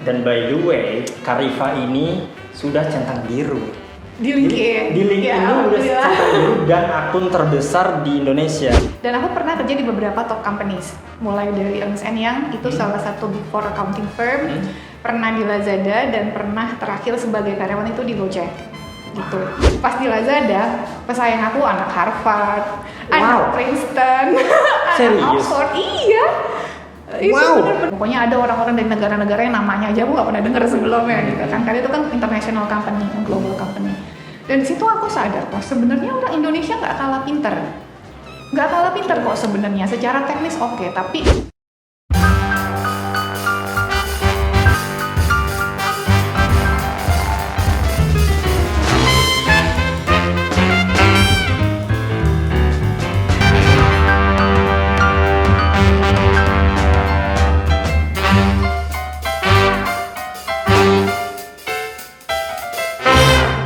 Dan by the way, Karifa ini sudah centang biru. Di LinkedIn. Di LinkedIn Ya, udah centang biru dan akun terbesar di Indonesia. Dan aku pernah kerja di beberapa top companies, mulai dari Ernst & Young, itu salah satu big four accounting firm, pernah di Lazada, dan pernah terakhir sebagai karyawan itu di Gojek. Gitu. Pas di Lazada, pesaing aku anak Harvard, anak Princeton, anak Oxford, iya. Itu bener-bener. Pokoknya ada orang-orang dari negara-negara yang namanya aja aku nggak pernah dengar sebelumnya gitu kan. Karena itu kan international company, global company. Dan di situ aku sadar kok sebenarnya orang Indonesia nggak kalah pinter. Nggak kalah pinter kok sebenarnya. Secara teknis oke, tapi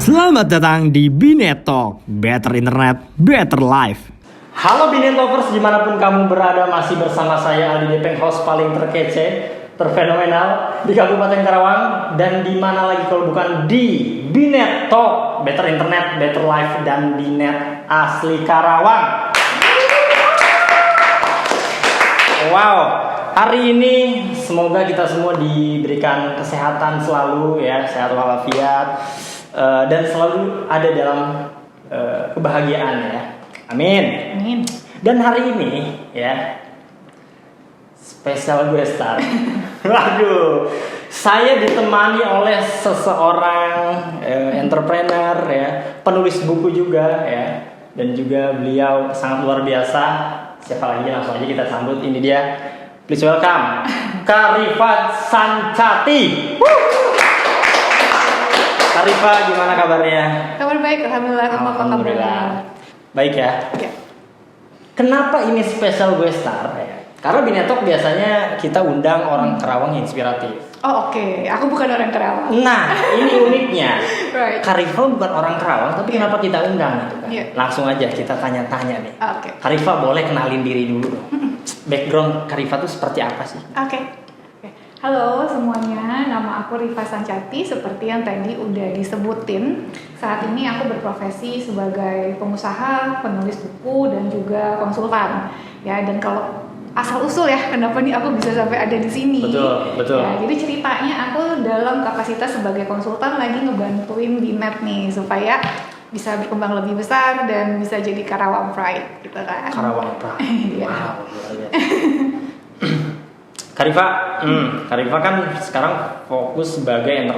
Selamat datang di Binet Talk, Better Internet, Better Life. Halo Binet Lovers, dimanapun kamu berada, masih bersama saya Aldi Depeng, host paling terkece, terfenomenal di Kabupaten Karawang. Dan di mana lagi kalau bukan di Binet Talk, Better Internet, Better Life, dan Binet asli Karawang. Wow, hari ini semoga kita semua diberikan kesehatan selalu ya, sehat walafiat. Dan selalu ada dalam kebahagiaan ya. Amin. Amin. Dan hari ini ya spesial gue star. Waduh, saya ditemani oleh seseorang entrepreneur ya, penulis buku juga ya, dan juga beliau sangat luar biasa. Siapa lagi, langsung aja kita sambut. Ini dia, please welcome Karifa Sancati. Karifa, gimana kabarnya? Kabar baik, alhamdulillah. Kamu apa kabarnya? Baik ya. Ya. Kenapa ini spesial gue star ya? Karena Binetok biasanya kita undang orang Karawang yang inspiratif. Oh oke. Aku bukan orang Karawang. Nah, ini uniknya. Right. Karifa bukan orang Karawang, tapi kenapa kita undang gitu kan? Yeah. Langsung aja kita tanya-tanya nih. Oke. Karifa, boleh kenalin diri dulu dong. Background Karifa tuh seperti apa sih? Oke. Halo semuanya, nama aku Rifa Sancati. Seperti yang tadi udah disebutin, saat ini aku berprofesi sebagai pengusaha, penulis buku, dan juga konsultan. Ya, dan kalau asal usul ya, kenapa nih aku bisa sampai ada di sini? Betul. Ya, jadi ceritanya aku dalam kapasitas sebagai konsultan lagi ngebantuin Binet nih supaya bisa berkembang lebih besar dan bisa jadi Karawang Pride, gitu kan? Karawang Pride. Iya. Wow, luar biasa. Karifa kan sekarang fokus sebagai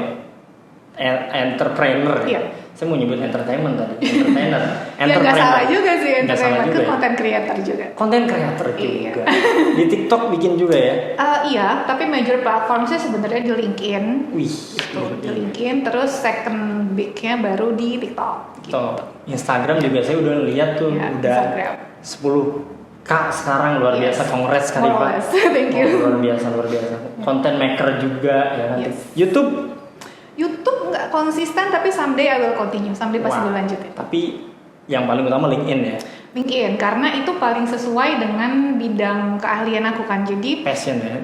entrepreneur. Iya. Saya mau nyebut entertainment tadi. Entertainer. Ya nggak salah juga sih, Nggak salah entertainment, juga ke ya? content creator juga. Content creator Iya. juga. Di TikTok bikin juga ya? Iya, tapi major platformnya sebenarnya di LinkedIn. Wih. Di LinkedIn, terus second big-nya baru di TikTok. Gitu. Instagram juga saya udah lihat tuh, Ya, udah Instagram. 10K sekarang, luar biasa. Kongres Karifa. More or less. Thank you. Luar biasa. Content maker juga ya. Yes. YouTube nggak konsisten, tapi someday I will continue. Someday pasti dilanjutin. Tapi yang paling utama LinkedIn ya. LinkedIn, karena itu paling sesuai dengan bidang keahlian aku kan. Jadi Passion ya.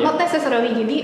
not necessarily. Jadi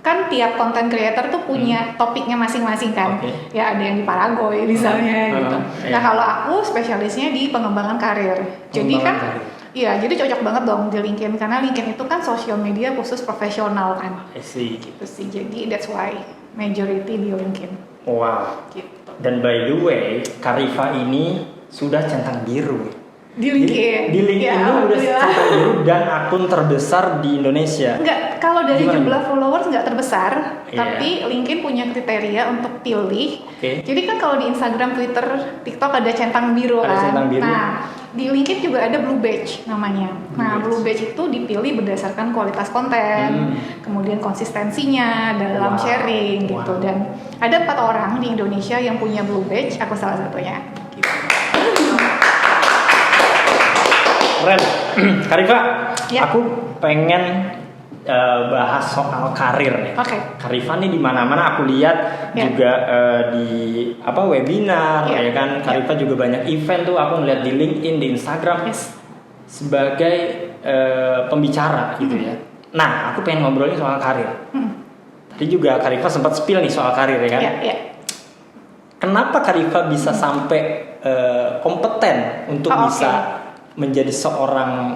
kan tiap content creator tuh punya topiknya masing-masing kan. Oke. Ya ada yang di Paragoy misalnya gitu. iya. Nah kalau aku spesialisnya di pengembangan karir. Jadi kan iya, jadi cocok banget dong di LinkedIn karena LinkedIn itu kan sosial media khusus profesional kan. I see. Gitu sih. Jadi that's why majority di LinkedIn. Wow. Gitu. Dan by the way, Karifa ini sudah centang biru. Di LinkedIn. Di LinkedIn Ya, udah alhamdulillah. centang biru dan akun terbesar di Indonesia. Enggak, kalau dari Gimana? jumlah followers nggak terbesar, Iya. tapi LinkedIn punya kriteria untuk pilih. Oke. Jadi kan kalau di Instagram, Twitter, TikTok ada centang biru Ada kan. centang biru. Nah, di LinkedIn juga ada blue badge namanya. Nah, blue badge itu dipilih berdasarkan kualitas konten, kemudian konsistensinya dalam sharing gitu. Dan ada 4 orang di Indonesia yang punya blue badge, aku salah satunya. Gitu. Keren. Karifa, Ya. aku pengen bahas soal karir nih. Oke. Karifa nih di mana-mana aku lihat Ya. juga di webinar Ya. ya kan. Karifa juga banyak event tuh aku ngeliat di LinkedIn, di Instagram Yes. sebagai pembicara gitu ya. Nah, aku pengen ngobrolin soal karir. Tadi juga Kak Rifa sempat spill nih soal karir ya kan? Iya. Kenapa Kak Rifa bisa sampai kompeten untuk bisa menjadi seorang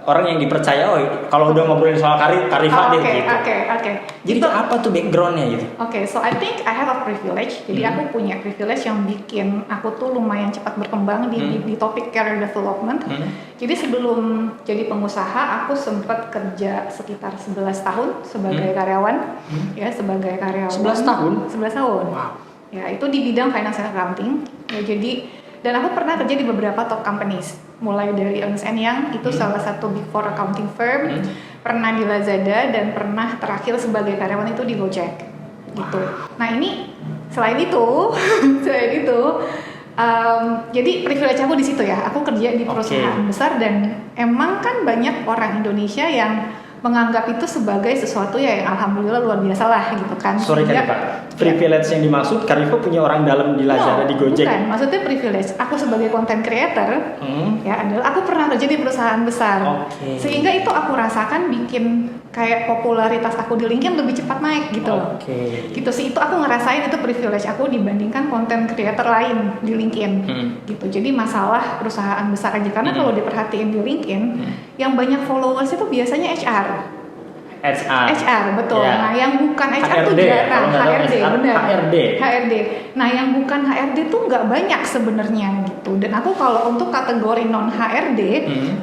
orang yang dipercaya? Kalau udah ngobrolin soal karir, Kak Rifa deh gitu. Oke. Jadi apa tuh backgroundnya gitu? So I think I have a privilege. Jadi aku punya privilege yang bikin aku tuh lumayan cepat berkembang di topik career development. Jadi sebelum jadi pengusaha, aku sempat kerja sekitar 11 tahun sebagai karyawan. Ya, sebagai karyawan. 11 tahun? 11 tahun. Wow. Ya, itu di bidang finance and accounting. Ya, dan aku pernah kerja di beberapa top companies. Mulai dari Ernst & Young, itu salah satu big four accounting firm. Pernah di Lazada, dan pernah terakhir sebagai karyawan itu di Gojek. Gitu. Nah ini, selain itu, jadi privilege aku di situ ya. Aku kerja di perusahaan besar, dan emang kan banyak orang Indonesia yang menganggap itu sebagai sesuatu ya yang alhamdulillah luar biasa lah gitu kan. Sorry Kak Rifa, privilege yang dimaksud Kak Rifa punya orang dalam di Lazada, di Gojek? Bukan, maksudnya privilege. Aku sebagai content creator ya adalah aku pernah kerja di perusahaan besar, sehingga itu aku rasakan bikin kayak popularitas aku di LinkedIn lebih cepat naik gitu. Gitu sih, itu aku ngerasain itu privilege aku dibandingkan content creator lain di LinkedIn. Gitu. Jadi masalah perusahaan besar aja, karena kalau diperhatiin di LinkedIn yang banyak followers itu biasanya HR betul. Nah, yang bukan HR tuh jarang. HRD, benar. HRD. Nah, yang bukan HRD tuh nggak banyak sebenarnya gitu. Dan aku kalau untuk kategori non HRD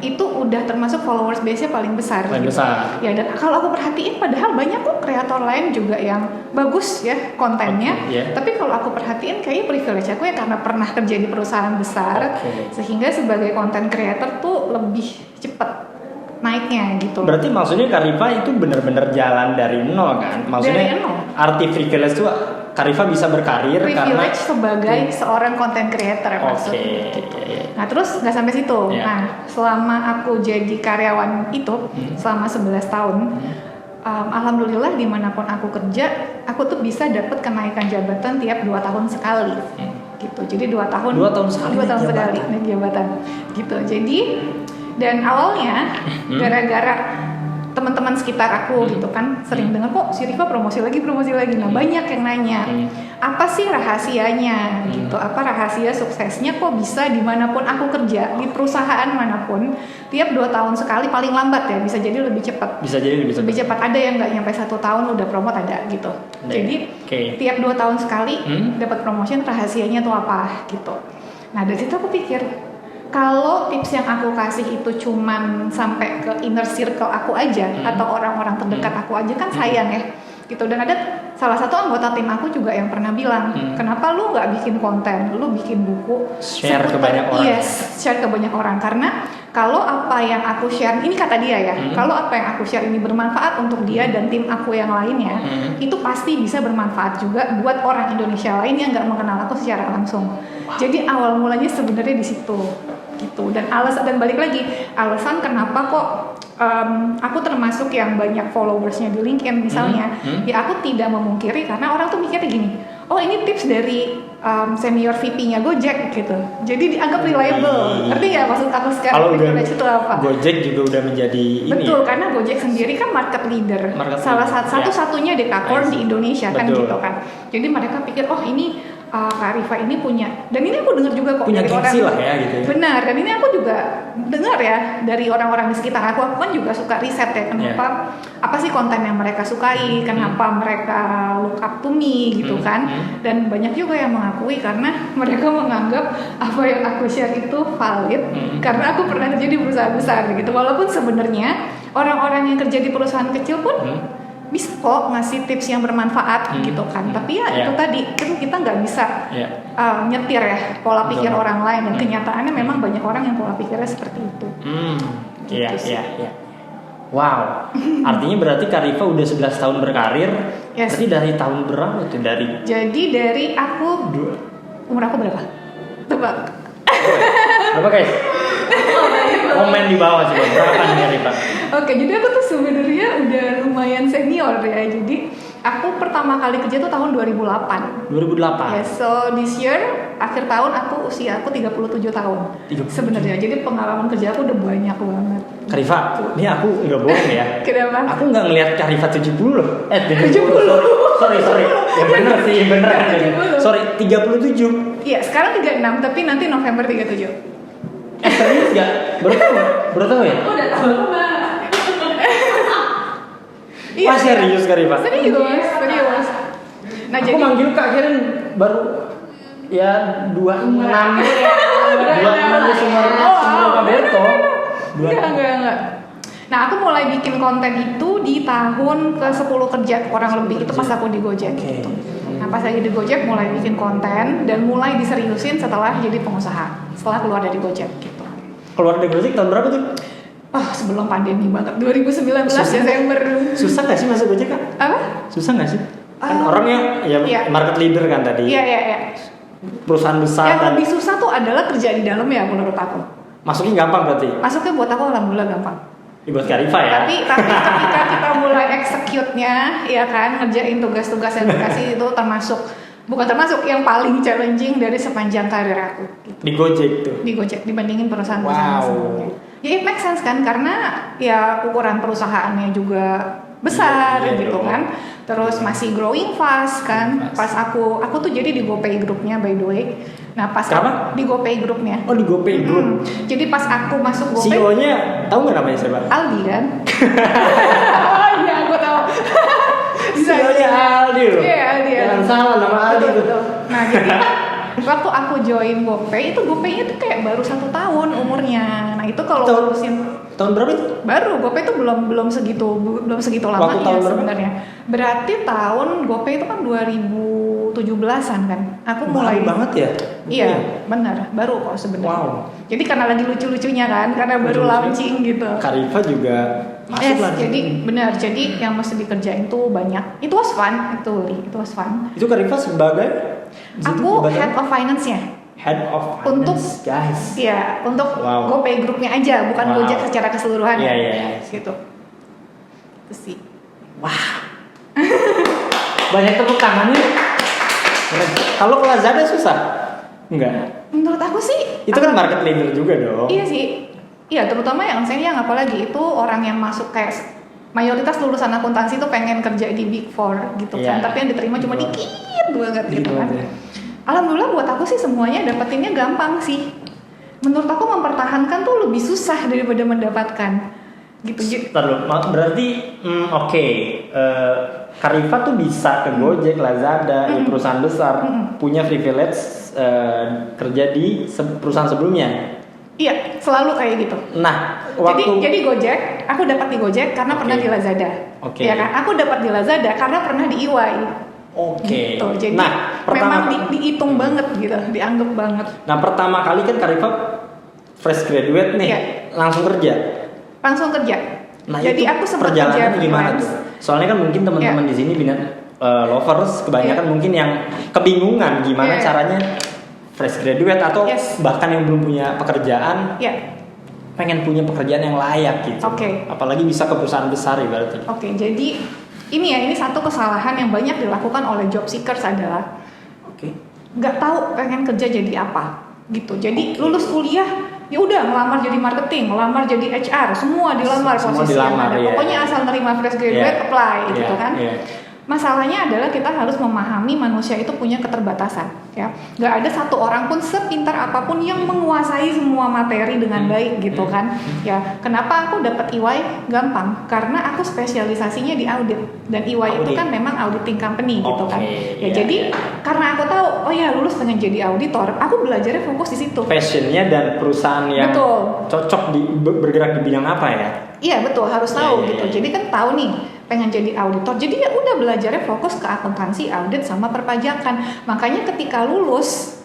itu udah termasuk followers base-nya paling besar. Ya, dan kalau aku perhatiin padahal banyak kok kreator lain juga yang bagus ya kontennya. Tapi kalau aku perhatiin kayaknya privilege aku ya karena pernah kerja di perusahaan besar, sehingga sebagai content creator tuh lebih cepet naiknya gitu. Berarti maksudnya Kak Rifa itu benar-benar jalan dari nol kan? Maksudnya dari nol. Arti privilege itu Kak Rifa bisa berkarir privilege karena sebagai seorang content creator maksudnya. Gitu. Nah terus nggak sampai situ. Nah selama aku jadi karyawan itu selama 11 tahun, alhamdulillah dimanapun aku kerja, aku tuh bisa dapat kenaikan jabatan tiap 2 tahun sekali. Gitu. Jadi 2 tahun sekali naik jabatan. Gitu. Jadi dan awalnya gara-gara teman-teman sekitar aku gitu kan sering dengar kok si Rifa promosi lagi. Nah banyak yang nanya apa sih rahasianya gitu, apa rahasia suksesnya kok bisa dimanapun aku kerja di perusahaan manapun tiap 2 tahun sekali, paling lambat ya bisa jadi lebih cepat. Lebih cepat. Ada yang nggak nyampe 1 tahun udah promote ada gitu. Jadi tiap 2 tahun sekali dapat promotion, rahasianya tuh apa gitu. Nah dari situ aku pikir, kalau tips yang aku kasih itu cuman sampai ke inner circle aku aja atau orang-orang terdekat aku aja kan sayang ya gitu. Dan ada salah satu anggota tim aku juga yang pernah bilang, kenapa lu nggak bikin konten, lu bikin buku share ke banyak orang. Share ke banyak orang. Karena kalau apa yang aku share, ini kata dia ya, kalau apa yang aku share ini bermanfaat untuk dia dan tim aku yang lainnya, itu pasti bisa bermanfaat juga buat orang Indonesia lain yang nggak mengenal aku secara langsung. Jadi awal mulanya sebenarnya di situ gitu. Dan balik lagi alasan kenapa kok aku termasuk yang banyak followersnya di LinkedIn misalnya, ya aku tidak memungkiri karena orang tuh mikirnya gini, oh ini tips dari senior VP-nya Gojek gitu, jadi dianggap reliable. Ngerti nggak maksud aku sekarang privilege itu apa? Gojek juga udah menjadi betul ini karena Gojek sendiri kan market leader, satu-satunya dekakorn di Indonesia kan gitu kan. Jadi mereka pikir oh ini Kak Rifa ini punya, dan ini aku dengar juga kok punya dari orang lah ya gitu ya. Benar, dan ini aku juga dengar ya dari orang-orang di sekitar aku kan juga suka riset ya kenapa apa sih konten yang mereka sukai, kenapa mereka look up to me gitu kan. Dan banyak juga yang mengakui karena mereka menganggap apa yang aku share itu valid karena aku pernah kerja di perusahaan besar gitu. Walaupun sebenarnya orang-orang yang kerja di perusahaan kecil pun bisa kok ngasih tips yang bermanfaat gitu kan. Tapi ya itu tadi kan kita nggak bisa nyetir ya pola pikir orang lain, dan kenyataannya memang banyak orang yang pola pikirnya seperti itu. Gitu Wow, artinya berarti Kak Rifa udah 11 tahun berkarir. Berarti dari tahun berapa tuh? Jadi dari aku umur aku berapa? Tebak. Berapa guys? Komen di bawah coba berapa nih Rifa? Oke, jadi aku tuh sebenarnya udah lumayan senior ya. Jadi Aku pertama kali kerja tuh tahun 2008. 2008. Yes, so this year akhir tahun usia aku 37 tahun. 37. Sebenarnya jadi pengalaman kerja aku udah banyak banget. Karifa, ini aku nggak bohong ya. Kenapa? Aku nggak ngelihat Karifa 70 loh. 70. Sorry. Ya bener sih, bener kan. 70. Sorry, 37. Iya, sekarang 36 tapi nanti November 37. Serius nggak? Baru tahu ya? Udah tahu banget. Wah serius Karifa? Serius. Nah, Aku jadi manggil Kak Karen baru ya 26 di Sumerang Kak Berto. Enggak. Nah, aku mulai bikin konten itu di tahun ke-10 kerja kurang lebih itu pas aku di Gojek gitu. Nah, pas lagi di Gojek mulai bikin konten dan mulai diseriusin setelah jadi pengusaha, setelah keluar dari Gojek gitu. Keluar dari Gojek tahun berapa tuh? Sebelum pandemi banget, 2019 Desember. Susah nggak sih masuk Gojek Kak? Apa? Susah nggak sih? Kan orangnya ya iya. market leader kan tadi. Iya. Perusahaan besar Yang dan lebih susah tuh adalah kerja di dalam ya menurut aku. masuknya gampang berarti. Masuknya buat aku alhamdulillah gampang. Buat Karifa ya. Tapi ketika kita mulai execute-nya, ya kan, ngerjain tugas-tugas yang dikasih itu bukan termasuk yang paling challenging dari sepanjang karir aku. Gitu. Di Gojek tuh. Di Gojek dibandingin perusahaan-perusahaan Wow. sebelumnya. Ya it makes sense kan, karena ya ukuran perusahaannya juga besar Iya gitu dong. kan. Terus masih growing fast kan. Pas aku tuh jadi di GoPay grupnya by the way. Nah pas Kenapa? di GoPay grupnya. Oh di GoPay Group. Jadi pas aku masuk GoPay, CEO-nya tahu nggak namanya siapa? Aldi kan? Oh iya, aku tahu. CEO-nya Aldi loh. Iya, Aldi. Jangan salah nama Aldi tuh. Betul. Nah, jadi waktu aku join GoPay itu GoPay-nya tuh kayak baru 1 tahun umurnya. Nah, itu kalau ngurusin Tahun berapa itu? baru GoPay itu belum segitu lama Waktu tahun ya berapa? sebenarnya. Berarti tahun GoPay itu kan 2017-an kan. Aku mulai Baru banget ya? Iya, benar. Baru kok sebenarnya. Wow. Jadi karena lagi lucu-lucunya kan, karena baru Lucu-lucu. launching gitu. Karifa juga masuk Yes, lah. jadi benar. Jadi yang mesti dikerjain tuh banyak. It was fun, it was fun. Itu Karifa sebagai di situ Aku jabatan? head of finance-nya. Head of Untuk finance, guys. Iya, untuk Wow. GoPay grupnya aja, bukan Wow. Gojek secara keseluruhan. Iya. Gitu. Itu sih. Banyak tepuk tangannya. Keren. Kalau ke Lazada susah? Enggak. Menurut aku sih Itu kan market leader juga dong. Iya sih. Iya, terutama yang senior apalagi itu orang yang masuk kayak mayoritas lulusan akuntansi tuh pengen kerja di Big Four gitu kan. Iya. Tapi yang diterima cuma Betul. dikit banget gitu kan. Gitu aja. Alhamdulillah buat aku sih semuanya dapetinnya gampang sih. Menurut aku mempertahankan tuh lebih susah daripada mendapatkan. Gitu. Terus, berarti oke. Karifa tuh bisa ke Gojek, Lazada, ya perusahaan besar, punya privilege kerja di perusahaan sebelumnya. Iya, selalu kayak gitu. Nah, waktu Jadi Gojek, aku dapat di Gojek karena Oke. pernah di Lazada. Oke. Ya kan? Aku dapat di Lazada karena pernah di EY. oke. Gitu. Jadi Nah, memang dihitung banget gitu, dianggap banget. Nah, pertama kali kan Karifa fresh graduate nih, Iya. langsung kerja. Langsung kerja. Nah, Jadi itu aku sempat perjalanannya kerja gimana freelance. tuh? Soalnya kan mungkin teman-teman Iya. di sini binat lovers kebanyakan Iya. mungkin yang kebingungan gimana Iya. caranya fresh graduate atau Yes. bahkan yang belum punya pekerjaan Ya, pengen punya pekerjaan yang layak gitu. Oke. Apalagi bisa ke perusahaan besar ibaratnya. oke. Jadi ini satu kesalahan yang banyak dilakukan oleh job seekers adalah Oke. nggak tahu pengen kerja jadi apa gitu. Jadi lulus kuliah ya udah ngelamar jadi marketing, ngelamar jadi HR, semua dilamar Semua posisi dilamar, yang ada. iya. Pokoknya asal nerima fresh graduate Iya. apply gitu Iya, kan. iya. Masalahnya adalah kita harus memahami manusia itu punya keterbatasan, ya. Nggak ada satu orang pun sepintar apapun yang menguasai semua materi dengan baik gitu kan. Ya, kenapa aku dapat EY gampang? Karena aku spesialisasinya di audit dan EY itu Audit. kan memang auditing company gitu kan. Oke, Ya, iya, jadi iya. karena aku tahu, oh ya lulus pengen jadi auditor, aku belajarnya fokus di situ. Passionnya dan perusahaan yang Betul. cocok bergerak di bidang apa ya? Iya betul, harus Iya, tahu iya, gitu. iya. Jadi kan tahu nih pengen jadi auditor. Jadi ya udah belajarnya fokus ke akuntansi, audit sama perpajakan. Makanya ketika lulus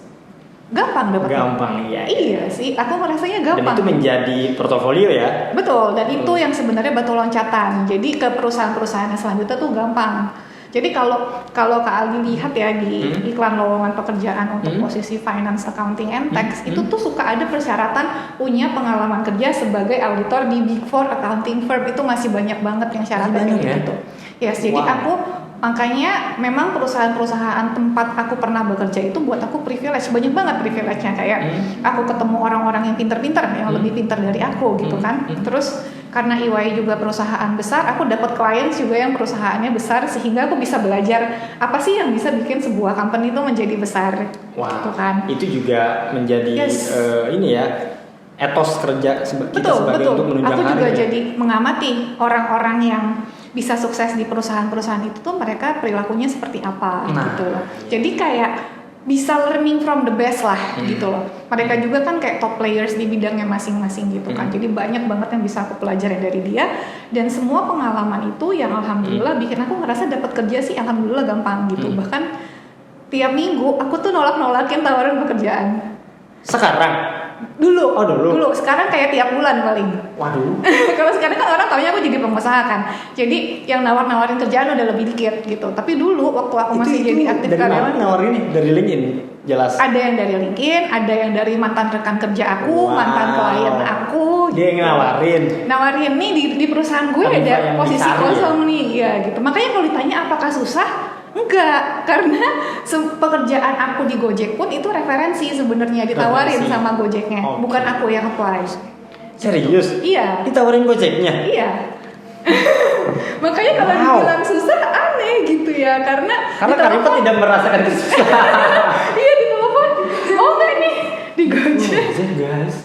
gampang dapat. Gampang, iya. Iya sih, aku merasanya Dan gampang. itu menjadi portofolio ya. Betul, dan itu yang sebenarnya batu loncatan. Jadi ke perusahaan-perusahaan yang selanjutnya tuh gampang. Jadi kalau Kak Aldi lihat ya di iklan lowongan pekerjaan untuk posisi finance, accounting, and tax, itu tuh suka ada persyaratan punya pengalaman kerja sebagai auditor di Big Four accounting firm. Itu masih banyak banget yang syaratnya Banyak kayak ya? gitu. Yes, jadi Wow. aku Makanya memang perusahaan-perusahaan tempat aku pernah bekerja itu buat aku privilege, banyak banget privilege-nya, kayak aku ketemu orang-orang yang pintar-pintar, yang lebih pintar dari aku gitu kan. Terus karena EY juga perusahaan besar, aku dapat klien juga yang perusahaannya besar, sehingga aku bisa belajar apa sih yang bisa bikin sebuah company itu menjadi besar. Wah, gitu kan. itu juga menjadi ini ya, etos kerja kita sebagai untuk menunjang aku juga karir. jadi mengamati orang-orang yang bisa sukses di perusahaan-perusahaan itu tuh mereka perilakunya seperti apa gitu loh. Jadi kayak bisa learning from the best lah gitu loh. Mereka juga kan kayak top players di bidangnya masing-masing gitu kan. Jadi banyak banget yang bisa aku pelajari dari dia, dan semua pengalaman itu yang alhamdulillah bikin aku ngerasa dapat kerja sih alhamdulillah gampang gitu. Bahkan tiap minggu aku tuh nolak-nolakin tawaran pekerjaan. Sekarang? Dulu. Oh, dulu. Sekarang kayak tiap bulan paling. Waduh. Kalau sekarang kan orang taunya aku jadi pengusaha kan. Jadi yang nawar-nawarin kerjaan udah lebih dikit gitu. Tapi dulu waktu aku masih jadi aktif karyawan. Dari mana nawarin ini? Dari LinkedIn? Jelas. Ada yang dari LinkedIn, ada yang dari mantan rekan kerja aku, mantan klien aku. Dia yang nawarin. Nawarin nih di perusahaan gue Tanpa ada yang posisi dicari kosong nih, ya gitu. Makanya kalau ditanya apakah susah? Enggak, karena pekerjaan aku di Gojek pun itu referensi sebenarnya ditawarin sama Gojeknya, bukan aku yang apply. Serius? Iya. Ditawarin Gojeknya? Iya. Makanya kalau dibilang susah aneh gitu ya, karena Karifat tidak merasakan kesusahan. iya, di telepon. Oh enggak nih di Gojek. Guys.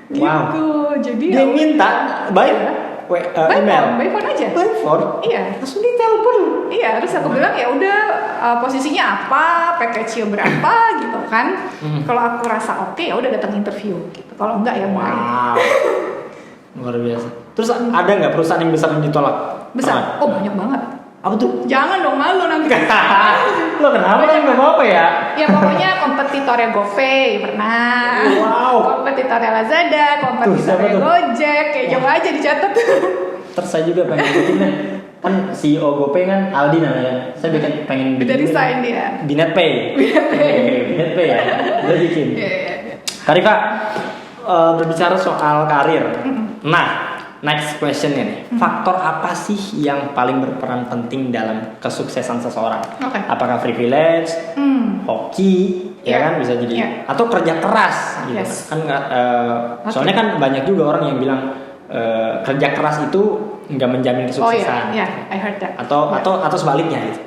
Gitu. Wow. Jadi dia minta email. by phone aja. By phone? Iya. Langsung ditelepon. Iya, terus aku bilang ya udah posisinya apa, package-nya berapa gitu kan. Kalau aku rasa oke ya udah datang interview gitu. Kalau enggak ya enggak. Wow. Luar biasa. Terus ada nggak perusahaan yang besar yang ditolak? Besar? Oh banyak banget. Apa tuh? Jangan dong, malu nanti. Lo kenapa kan nggak apa-apa ya? Ya pokoknya kompetitornya GoPay pernah. Wow. Kompetitornya Lazada, kompetitornya Gojek, kayak coba aja dicatat. Terus saya juga pengen bikin deh. Kan CEO GoPay kan Aldi namanya. Saya pengen bikin. Udah desain dia. BinetPay. BinetPay ya. Udah bikin. Karifa, berbicara soal karir. Nah, next questionnya nih, faktor apa sih yang paling berperan penting dalam kesuksesan seseorang? Apakah privilege, hoki, ya kan bisa jadi, atau kerja keras gitu kan? Soalnya kan banyak juga orang yang bilang kerja keras itu nggak menjamin kesuksesan. Oh iya, I heard that. Atau sebaliknya gitu.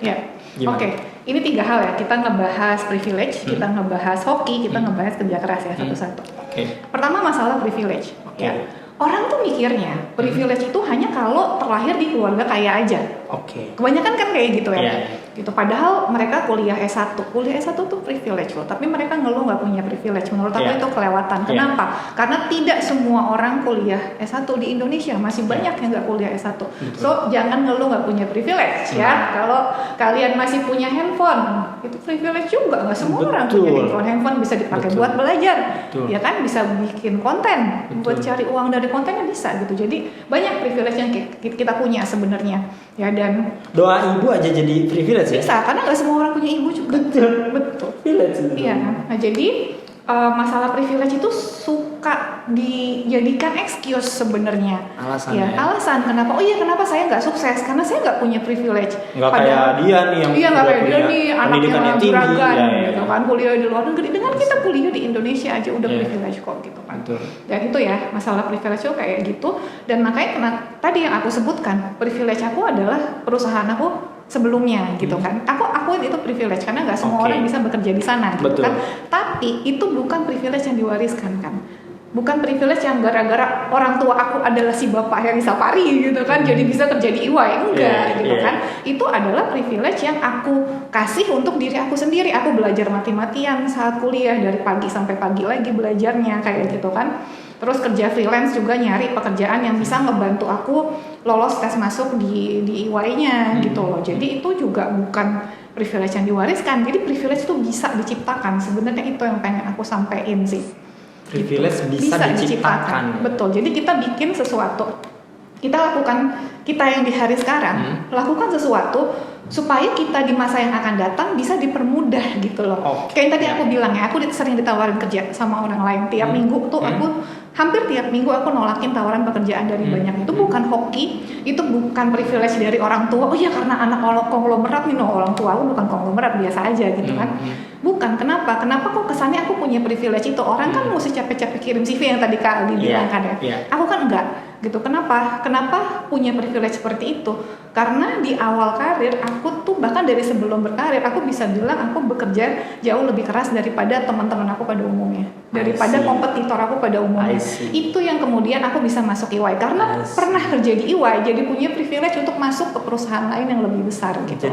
Oke. Ini 3 hal ya. Kita ngebahas privilege, kita ngebahas hoki, kita ngebahas kerja keras ya satu-satu. Pertama masalah privilege. Ya. Orang tuh mikirnya privilege itu hanya kalau terlahir di keluarga kaya aja. Kebanyakan kan kayak gitu ya. Gitu. Padahal mereka kuliah S1. Kuliah S1 tuh privilege loh, tapi mereka ngeluh nggak punya privilege. Menurut aku itu kelewatan. Kenapa? Karena tidak semua orang kuliah S1 di Indonesia. Masih banyak yang nggak kuliah S1. So, jangan ngeluh nggak punya privilege ya. Kalau kalian masih punya handphone, itu privilege juga. Nggak semua orang punya handphone. Handphone bisa dipakai buat belajar. Ya kan, bisa bikin konten. Buat cari uang dari kontennya bisa gitu. Jadi banyak privilege yang kita punya sebenarnya. Ya, dan doa ibu aja jadi privilege ya? Bisa, karena nggak semua orang punya ibu juga. Betul. Privilege. Iya kan. Nah jadi masalah privilege itu suka dijadikan excuse sebenarnya. Alasan ya. Alasan kenapa? Oh iya, kenapa saya nggak sukses? Karena saya nggak punya privilege. Nggak kayak dia nih yang nggak kayak dia nih anaknya juragan gitu kan, kuliah di luar negeri. Dengan kita kuliah di Indonesia aja udah privilege kok gitu kan. Dan itu ya masalah privilege itu kayak gitu. Dan makanya tadi yang aku sebutkan, privilege aku adalah perusahaan aku sebelumnya gitu kan. Aku akuin itu privilege karena nggak semua orang bisa bekerja di sana gitu kan. Tapi itu bukan privilege yang diwariskan kan. Bukan privilege yang gara-gara orang tua aku adalah si bapak yang Sapari gitu kan, jadi bisa kerja di EY. Enggak gitu kan. Itu adalah privilege yang aku kasih untuk diri aku sendiri. Aku belajar mati-matian saat kuliah, dari pagi sampai pagi lagi belajarnya kayak gitu kan. Terus kerja freelance juga, nyari pekerjaan yang bisa ngebantu aku lolos tes masuk di EY-nya gitu loh. Jadi itu juga bukan privilege yang diwariskan. Jadi privilege itu bisa diciptakan. Sebenarnya itu yang pengen aku sampein sih. Privilege gitu. bisa diciptakan. Betul. Jadi kita bikin sesuatu. Kita lakukan, kita yang di hari sekarang lakukan sesuatu supaya kita di masa yang akan datang bisa dipermudah gitu loh. Kayak tadi aku bilang ya, aku sering ditawarin kerja sama orang lain. Tiap minggu tuh aku hampir tiap minggu aku nolakin tawaran pekerjaan dari banyak. Itu bukan hoki, itu bukan privilege dari orang tua. Oh ya karena anak konglomerat nih, no, orang tua aku bukan konglomerat, biasa aja gitu kan. Bukan, kenapa kok kesannya aku punya privilege itu? Orang kan mesti capek-capek kirim CV yang tadi Kak Aldi bilang kan ya. Aku kan enggak gitu. Kenapa punya privilege seperti itu? Karena di awal karir aku tuh, bahkan dari sebelum berkarir, aku bisa bilang aku bekerja jauh lebih keras daripada teman-teman aku pada umumnya, daripada kompetitor aku pada umumnya. Itu yang kemudian aku bisa masuk EY karena pernah kerja di EY, jadi punya privilege untuk masuk ke perusahaan lain yang lebih besar gitu.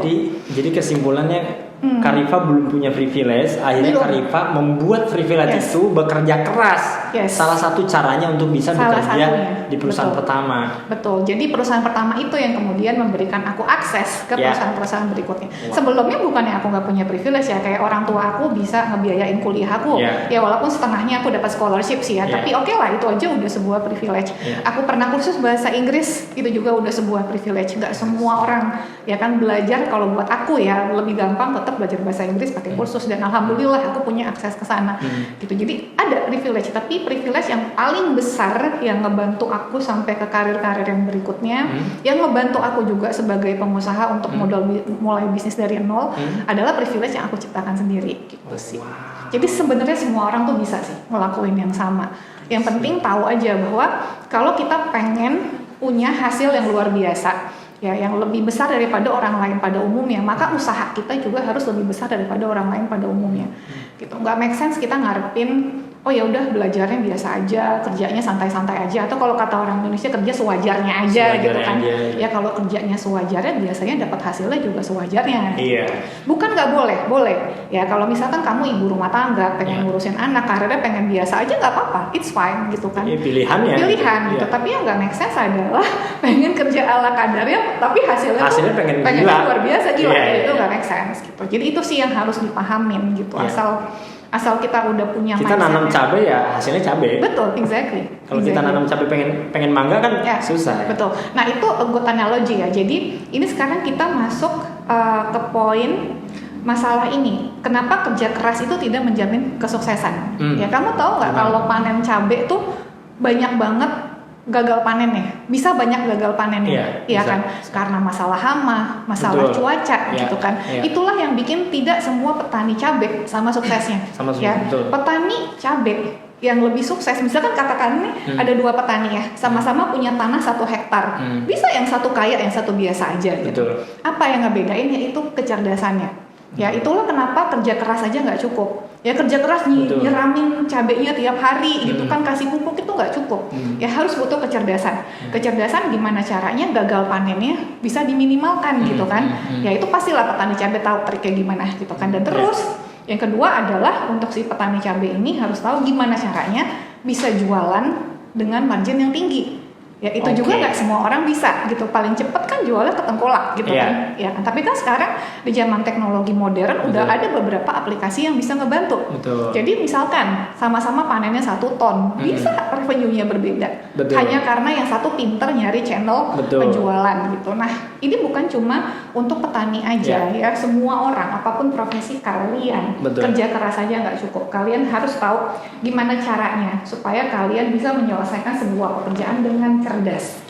Jadi kesimpulannya Karifa belum punya privilege, akhirnya Karifa membuat privilege itu bekerja keras. Salah satu caranya untuk bisa bekerja di perusahaan pertama. Betul. Jadi perusahaan pertama itu yang kemudian memberikan aku akses ke perusahaan-perusahaan berikutnya. Sebelumnya bukannya aku nggak punya privilege ya, kayak orang tua aku bisa ngebiayain kuliah aku. Ya walaupun setengahnya aku dapat scholarship sih ya, tapi oke lah, itu aja udah sebuah privilege. Aku pernah kursus bahasa Inggris, itu juga udah sebuah privilege. Nggak semua orang ya kan belajar, kalau buat aku ya lebih gampang tetap belajar bahasa Inggris pakai kursus, dan alhamdulillah aku punya akses ke sana. Gitu. Jadi ada privilege, tapi privilege yang paling besar yang ngebantu aku sampai ke karir-karir yang berikutnya, yang ngebantu aku juga sebagai pengusaha untuk mulai bisnis dari nol, adalah privilege yang aku ciptakan sendiri gitu sih. Jadi sebenarnya semua orang tuh bisa sih ngelakuin yang sama. Yang penting tahu aja bahwa kalau kita pengen punya hasil yang luar biasa, ya yang lebih besar daripada orang lain pada umumnya, maka usaha kita juga harus lebih besar daripada orang lain pada umumnya. Gitu. Nggak make sense kita ngarepin oh ya udah belajarnya biasa aja, kerjanya santai-santai aja, atau kalau kata orang Indonesia kerja sewajarnya aja gitu kan. Ya kalau kerjanya sewajarnya biasanya dapat hasilnya juga sewajarnya. Bukan nggak boleh, boleh. Ya kalau misalkan kamu ibu rumah tangga pengen ngurusin anak, karirnya pengen biasa aja nggak apa-apa, it's fine gitu kan. Pilihan gitu. Tapi yang nggak make sense adalah pengen kerja ala kadarnya, tapi hasilnya tuh pengen luar biasa gila. Itu nggak make sense gitu. Jadi itu sih yang harus dipahamin gitu. Asal kita udah punya kita nanam cabai ya hasilnya cabai. Betul, exactly. Kalau kita nanam cabai pengen mangga kan susah. Betul. Nah itu good analogy ya. Jadi ini sekarang kita masuk ke poin masalah ini. Kenapa kerja keras itu tidak menjamin kesuksesan? Ya kamu tahu nggak kalau panen cabai tuh banyak banget gagal panennya, bisa banyak gagal panennya, ya kan? Karena masalah hama, masalah cuaca, gitu kan? Itulah yang bikin tidak semua petani cabai sama suksesnya. Petani cabai yang lebih sukses, misalkan katakan nih ada dua petani ya, sama-sama punya tanah 1 hektar, bisa yang satu kaya, yang satu biasa aja. Gitu. Apa yang ngebedain? Ya itu kecerdasannya. Ya itulah kenapa kerja keras aja nggak cukup. Ya kerja keras nyiramin cabenya tiap hari gitu kan, kasih pupuk itu nggak cukup. Ya harus butuh kecerdasan. Kecerdasan gimana caranya gagal panennya bisa diminimalkan gitu kan. Ya itu pastilah petani cabai tahu triknya gimana gitu kan. Dan terus yang kedua adalah untuk si petani cabai ini harus tahu gimana caranya bisa jualan dengan margin yang tinggi. Ya itu juga nggak semua orang bisa gitu. Paling cepet kan jualnya ke tengkolak gitu kan. Ya kan. Tapi kan sekarang di zaman teknologi modern udah ada beberapa aplikasi yang bisa ngebantu. Jadi misalkan sama-sama panennya 1 ton, bisa revenue-nya berbeda. Hanya karena yang satu pinter nyari channel penjualan gitu. Nah ini bukan cuma untuk petani aja ya. Semua orang apapun profesi kalian, kerja keras aja nggak cukup. Kalian harus tahu gimana caranya supaya kalian bisa menyelesaikan sebuah pekerjaan dengan cerdas.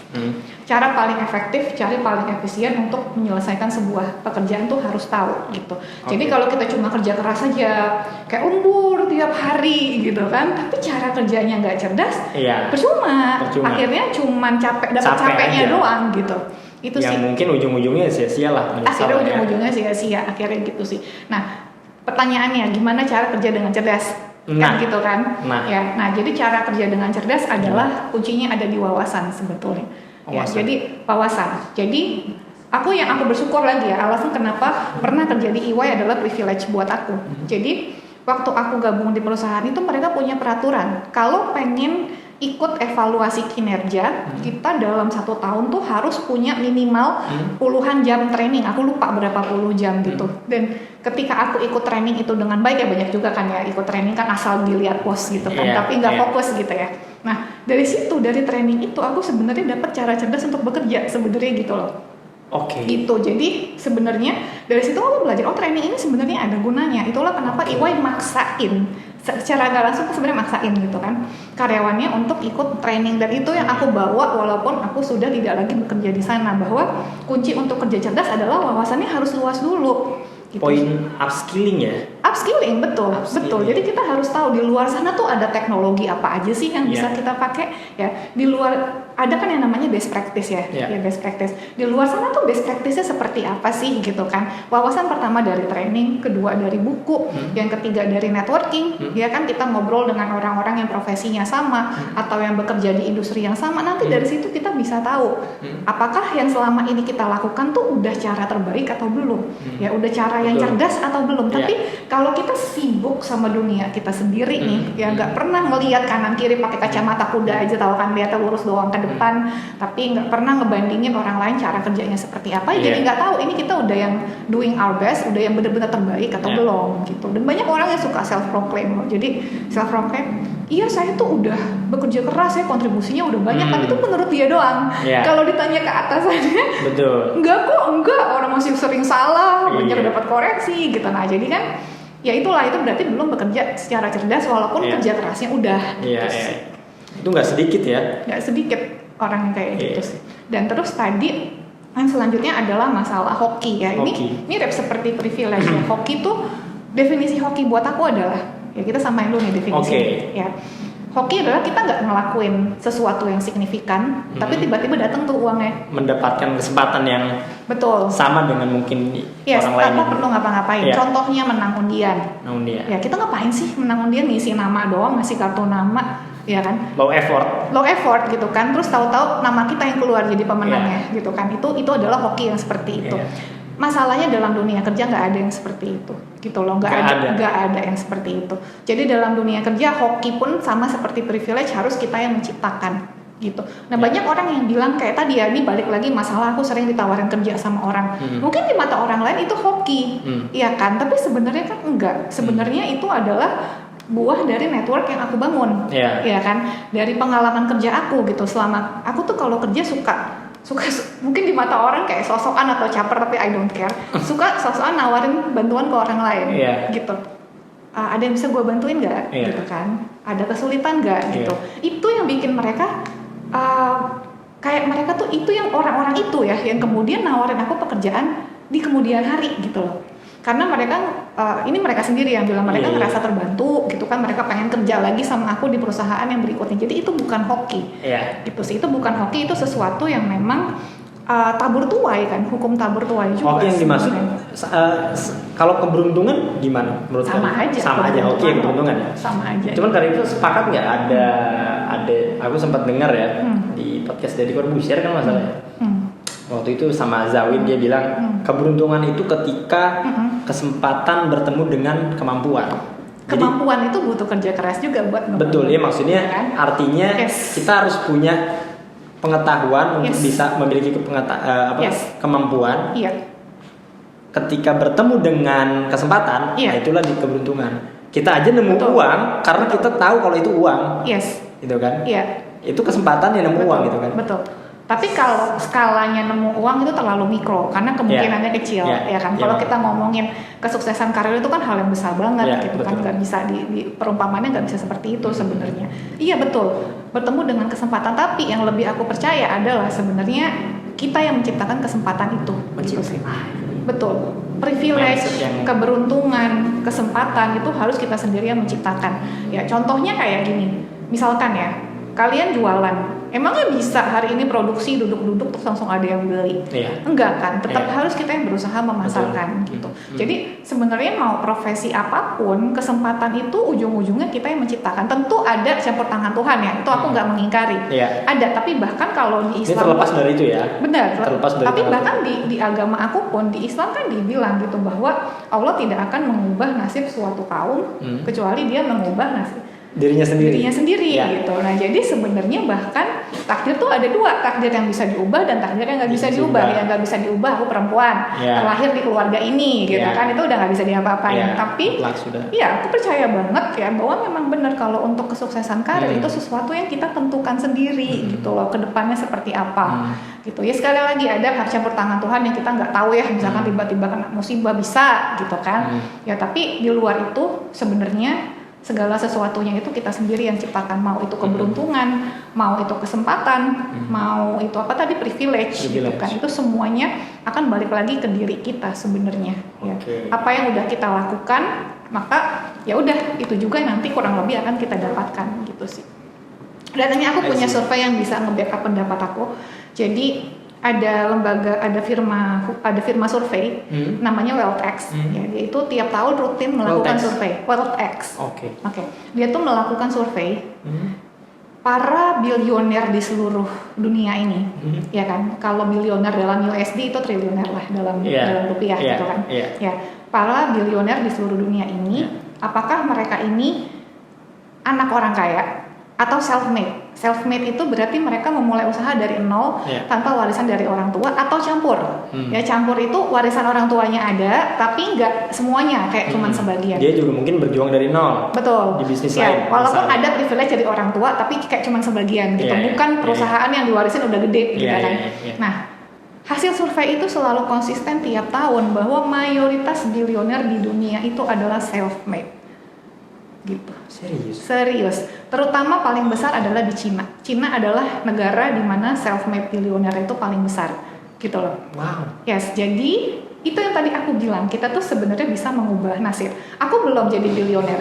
Cara paling efektif, cara paling efisien untuk menyelesaikan sebuah pekerjaan tuh harus tahu gitu. Jadi kalau kita cuma kerja keras aja, kayak lembur tiap hari gitu kan, tapi cara kerjanya nggak cerdas, percuma. Akhirnya cuma dapat capeknya doang gitu. Itu yang sih. Mungkin ujung-ujungnya sia-sia lah. Akhirnya ujung-ujungnya sia-sia, akhirnya gitu sih. Nah, pertanyaannya gimana cara kerja dengan cerdas? Kan gitu kan. Nah, jadi cara kerja dengan cerdas adalah kuncinya ada di wawasan sebetulnya. Ya, jadi wawasan. Jadi aku bersyukur lagi ya, alasan kenapa pernah kerja di EY adalah privilege buat aku. Jadi waktu aku gabung di perusahaan itu mereka punya peraturan kalau pengen ikut evaluasi kinerja, kita dalam 1 tahun tuh harus punya minimal puluhan jam training. Aku lupa berapa puluh jam gitu. Dan ketika aku ikut training itu dengan baik, ya banyak juga kan ya ikut training kan asal dilihat bos gitu kan, tapi nggak fokus gitu ya. Nah dari situ, dari training itu aku sebenarnya dapat cara cerdas untuk bekerja sebenarnya gitu loh. Gitu. Jadi sebenarnya dari situ aku belajar training ini sebenarnya ada gunanya. Itulah kenapa EY maksain secara nggak langsung sebenarnya maksain gitu kan karyawannya untuk ikut training, dan itu yang aku bawa walaupun aku sudah tidak lagi bekerja di sana, bahwa kunci untuk kerja cerdas adalah wawasannya harus luas dulu. Gitu. Poin upskilling ya. Upskilling, betul. Jadi kita harus tahu di luar sana tuh ada teknologi apa aja sih yang bisa kita pakai ya. Di luar ada kan yang namanya best practice ya, best practice. Di luar sana tuh best practice-nya seperti apa sih gitu kan. Wawasan pertama dari training, kedua dari buku, yang ketiga dari networking, ya kan kita ngobrol dengan orang-orang yang profesinya sama atau yang bekerja di industri yang sama. Nanti dari situ kita bisa tahu apakah yang selama ini kita lakukan tuh udah cara terbaik atau belum. Ya udah cara yang cerdas atau belum. Tapi kalau kita sibuk sama dunia kita sendiri nih, ya nggak pernah ngelihat kanan kiri pakai kacamata kuda aja, tahu kan lihatnya lurus doang ke depan, tapi nggak pernah ngebandingin orang lain cara kerjanya seperti apa, jadi nggak tahu ini kita udah yang doing our best, udah yang benar-benar terbaik atau belum gitu. Dan banyak orang yang suka self proclaim loh. Jadi self proclaim, iya saya tuh udah bekerja keras, saya kontribusinya udah banyak, tapi itu menurut dia doang. Kalau ditanya ke atasannya, enggak, orang masih sering salah, banyak dapat koreksi gitu. Nah jadi kan ya itu berarti belum bekerja secara cerdas walaupun kerja kerasnya udah. Itu nggak sedikit ya? Nggak sedikit orang yang kayak gitu sih. Dan terus tadi yang selanjutnya adalah masalah hoki ya. Ini mirip seperti privilege ya. Hoki tuh, definisi hoki buat aku adalah, ya kita samain dulu nih definisi ya. Hoki adalah kita nggak ngelakuin sesuatu yang signifikan, tapi tiba-tiba datang tuh uangnya. Mendapatkan kesempatan yang sama dengan mungkin orang lain. Tanpa perlu ngapa-ngapain. Contohnya menang undian. Ya kita ngapain sih menang undian, ngisi nama doang, ngasih kartu nama, ya kan? Low effort gitu kan. Terus tahu-tahu nama kita yang keluar jadi pemenangnya, gitu kan? Itu adalah hoki yang seperti itu. Masalahnya dalam dunia kerja nggak ada yang seperti itu, gitu loh, nggak ada yang seperti itu. Jadi dalam dunia kerja hoki pun sama seperti privilege, harus kita yang menciptakan, gitu. Nah banyak orang yang bilang kayak tadi ya, ini balik lagi masalah aku sering ditawarin kerja sama orang. Mungkin di mata orang lain itu hoki, iya kan? Tapi sebenarnya kan enggak. Sebenarnya itu adalah buah dari network yang aku bangun, ya kan? Dari pengalaman kerja aku gitu. Selama aku tuh kalau kerja suka mungkin di mata orang kayak sosokan atau caper, tapi I don't care. Suka sosokan nawarin bantuan ke orang lain, gitu. Ada yang bisa gue bantuin nggak, gitu kan? Ada kesulitan nggak, gitu. Itu yang bikin mereka kayak mereka tuh itu yang orang-orang itu ya, yang kemudian nawarin aku pekerjaan di kemudian hari, gitu loh. Karena mereka ini mereka sendiri yang bilang mereka ngerasa terbantu gitu kan, mereka pengen kerja lagi sama aku di perusahaan yang berikutnya. Jadi itu bukan hoki, gitu sih. Itu bukan hoki, itu sesuatu yang memang tabur tuai kan, hukum tabur tuai juga. Hoki yang dimaksud kalau keberuntungan gimana menurut kalian? Sama aja hoki yang keberuntungan ya. Sama aja. Cuman kali itu sepakat nggak ada aku sempat dengar ya di podcast Deddy Corbuzier kan masalahnya. Waktu itu sama Zawin dia bilang keberuntungan itu ketika kesempatan bertemu dengan kemampuan. Kemampuan itu butuh kerja keras juga buat. Betul ya, maksudnya artinya kita harus punya pengetahuan untuk bisa memiliki kemampuan. Ketika bertemu dengan kesempatan, nah itulah di keberuntungan. Kita aja nemu uang karena kita tahu kalau itu uang. Gitu kan? Itu kesempatan yang nemu uang gitu kan. Betul. Tapi kalau skalanya nemu uang itu terlalu mikro karena kemungkinannya kecil, ya kan. Kalau kita ngomongin kesuksesan karir itu kan hal yang besar banget, gitu kan. Nggak bisa di perumpamannya nggak bisa seperti itu sebenarnya. Iya betul. Bertemu dengan kesempatan, tapi yang lebih aku percaya adalah sebenarnya kita yang menciptakan kesempatan itu. Betul. Privilege, keberuntungan, kesempatan itu harus kita sendiri yang menciptakan. Ya contohnya kayak gini. Misalkan ya, kalian jualan. Emangnya bisa hari ini produksi duduk-duduk terus langsung ada yang beli? Enggak kan, tetap harus kita yang berusaha memasarkan gitu. Jadi sebenarnya mau profesi apapun, kesempatan itu ujung-ujungnya kita yang menciptakan. Tentu ada campur tangan Tuhan ya, itu aku nggak mengingkari. Ada, tapi bahkan kalau di Islam, ini terlepas dari itu ya. Benar. Terlepas dari tapi bahkan di agama aku pun, di Islam kan dibilang gitu bahwa Allah tidak akan mengubah nasib suatu kaum kecuali Dia mengubah nasib dirinya sendiri gitu. Nah jadi sebenarnya bahkan takdir tuh ada dua, takdir yang bisa diubah dan takdir yang nggak bisa diubah. Yang nggak bisa diubah, aku perempuan terlahir di keluarga ini gitu kan, itu udah nggak bisa diapa-apain. Tapi aku percaya banget ya bahwa memang benar kalau untuk kesuksesan karir itu sesuatu yang kita tentukan sendiri gitu loh, kedepannya seperti apa gitu ya. Sekali lagi ada campur tangan Tuhan yang kita nggak tahu ya, misalkan tiba-tiba kena musibah bisa gitu kan ya. Tapi di luar itu sebenarnya segala sesuatunya itu kita sendiri yang ciptakan, mau itu keberuntungan, mau itu kesempatan, mau itu apa tadi privilege gitu kan, itu semuanya akan balik lagi ke diri kita sebenarnya. Ya. Apa yang udah kita lakukan, maka ya udah itu juga nanti kurang lebih akan kita dapatkan gitu sih. Dan ini aku punya survei yang bisa nge-backup pendapat aku. Jadi ada lembaga, ada firma survei namanya WealthX. Ya, dia itu tiap tahun rutin melakukan survei. WealthX. Oke. Dia tuh melakukan survei para bilioner di seluruh dunia ini, ya kan? Kalau bilioner dalam USD itu triliuner lah dalam rupiah gitu kan. Ya, para bilioner di seluruh dunia ini, apakah mereka ini anak orang kaya atau self-made? Self-made itu berarti mereka memulai usaha dari nol tanpa warisan dari orang tua, atau campur. Ya, campur itu warisan orang tuanya ada, tapi nggak semuanya, kayak cuman sebagian. Dia juga mungkin berjuang dari nol. Betul. Di bisnis lain. Walaupun ada privilege dari orang tua, tapi kayak cuman sebagian gitu. Bukan perusahaan yang diwarisin udah gede gitu kan. Nah, hasil survei itu selalu konsisten tiap tahun bahwa mayoritas bilioner di dunia itu adalah self-made. Gitu. Serius. Terutama paling besar adalah di Cina. Cina adalah negara di mana self-made billionaire itu paling besar, gitu loh. Wow. Yes, jadi itu yang tadi aku bilang, kita tuh sebenarnya bisa mengubah nasib. Aku belum jadi billionaire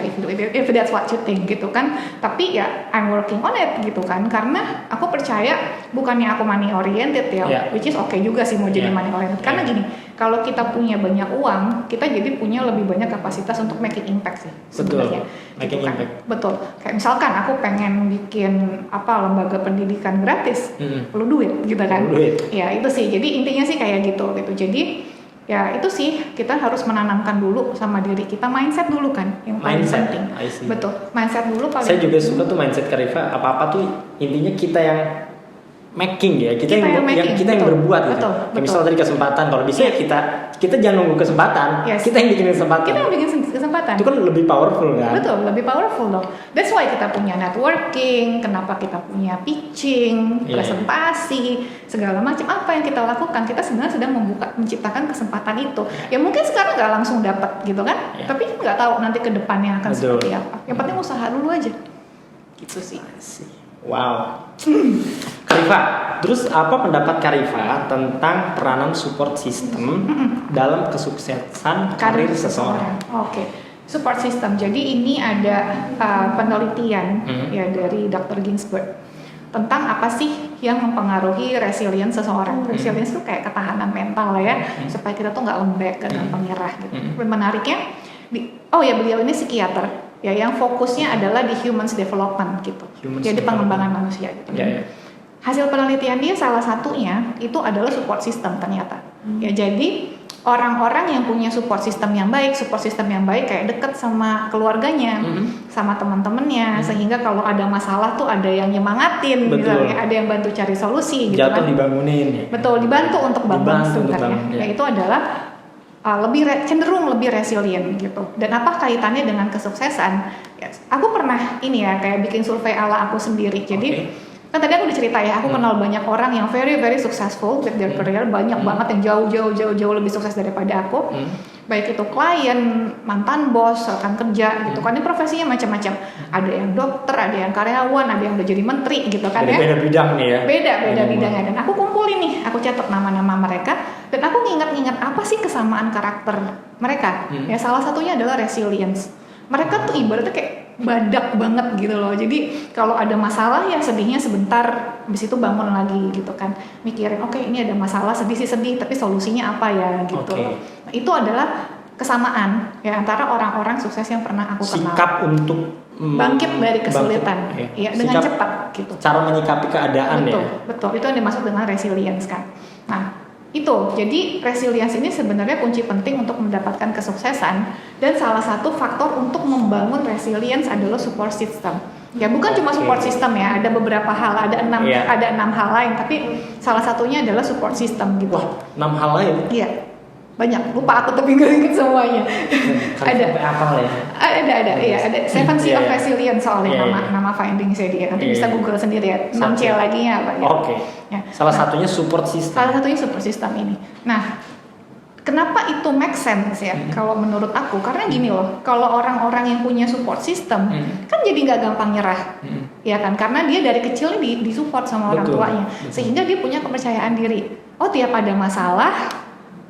if that's what you think gitu kan. Tapi ya I'm working on it gitu kan. Karena aku percaya bukannya aku money oriented which is okay juga sih mau jadi money oriented. Karena gini, kalau kita punya banyak uang, kita jadi punya lebih banyak kapasitas untuk making impact sih sebenarnya. Making gitu kan. impact. Betul. Kayak misalkan aku pengen bikin lembaga pendidikan gratis, perlu duit gitu kan. Ya itu sih. Jadi intinya sih kayak gitu. Jadi ya itu sih, kita harus menanamkan dulu sama diri kita, mindset dulu kan yang paling penting. Betul, mindset dulu paling. Saya juga suka tuh mindset Karifa, apa-apa tuh intinya kita yang making ya, kita yang berbuat gitu. Misal tadi kesempatan, kalau bisa ya kita jangan nunggu kesempatan, kita yang bikin kesempatan. Kita yang bikin kesempatan. Itu kan lebih powerful kan? Betul, lebih powerful dong. That's why kita punya networking, kenapa kita punya pitching, presentasi, segala macam. Apa yang kita lakukan, kita sebenarnya sedang menciptakan kesempatan itu. Ya mungkin sekarang nggak langsung dapat gitu kan, tapi nggak tahu nanti ke depannya akan seperti apa. Yang penting usaha dulu aja. Gitu sih. Wow. Karifa, terus apa pendapat Karifa tentang peranan support system dalam kesuksesan karir seseorang? Oke. Support system. Jadi ini ada penelitian ya dari Dr. Ginsberg tentang apa sih yang mempengaruhi resilience seseorang. Resilience itu kayak ketahanan mental lah ya, supaya kita tuh nggak lembek dan menyerah gitu. Menariknya, beliau ini psikiater. Ya, yang fokusnya adalah di humans development gitu. Jadi pengembangan manusia gitu. Hasil penelitian dia salah satunya itu adalah support system ternyata. Ya, jadi orang-orang yang punya support system yang baik kayak deket sama keluarganya, sama teman-temannya, sehingga kalau ada masalah tuh ada yang nyemangatin, misalnya ada yang bantu cari solusi gitu. Jatuh dibangunin. Betul, dibantu untuk bangun sebenarnya. Ya, itu adalah cenderung lebih resilient gitu. Dan apa kaitannya dengan kesuksesan? Ya, aku pernah kayak bikin survei ala aku sendiri. Jadi kan tadi aku udah cerita ya, aku kenal banyak orang yang very very successful with their career, banyak banget yang jauh lebih sukses daripada aku. Baik itu klien, mantan bos, rekan kerja gitu kan. Ini profesinya macam-macam. Ada yang dokter, ada yang karyawan, ada yang udah jadi menteri gitu kan. Beda bidang nih ya. Beda bidangnya. Dan aku kumpulin nih, aku catat nama-nama mereka dan aku ngingat-ngingat apa sih kesamaan karakter mereka. Ya salah satunya adalah resilience. Mereka tuh ibaratnya kayak badak banget gitu loh. Jadi kalau ada masalah ya sedihnya sebentar, habis itu bangun lagi gitu kan. Mikirin ini ada masalah, sedih tapi solusinya apa ya gitu. Nah, itu adalah kesamaan ya antara orang-orang sukses yang pernah aku kenal. Sikap untuk bangkit dari kesulitan ya dengan cepat gitu. Cara menyikapi keadaan Betul. Itu yang dimaksud dengan resilience kan. Nah, itu jadi resilience ini sebenarnya kunci penting untuk mendapatkan kesuksesan, dan salah satu faktor untuk membangun resilience adalah support system. Ya bukan cuma support system ya, ada beberapa hal, ada enam hal lain, tapi salah satunya adalah support system gitu. Wah, 6 hal lain? Iya, banyak, lupa aku tapi nggak ingat semuanya. Ada apa ya? Ada 7 C of Resilience soalnya nama findings-nya dia. Nanti bisa Google sendiri ya. 6 C lagi-nya apa ya. Salah satunya support system. Salah satunya support system ini. Nah, Kenapa itu make sense ya? Kalau menurut aku, karena gini loh, kalau orang-orang yang punya support system kan jadi nggak gampang nyerah, ya kan? Karena dia dari kecil disupport sama orang tuanya, sehingga dia punya kepercayaan diri. Oh, tiap ada masalah,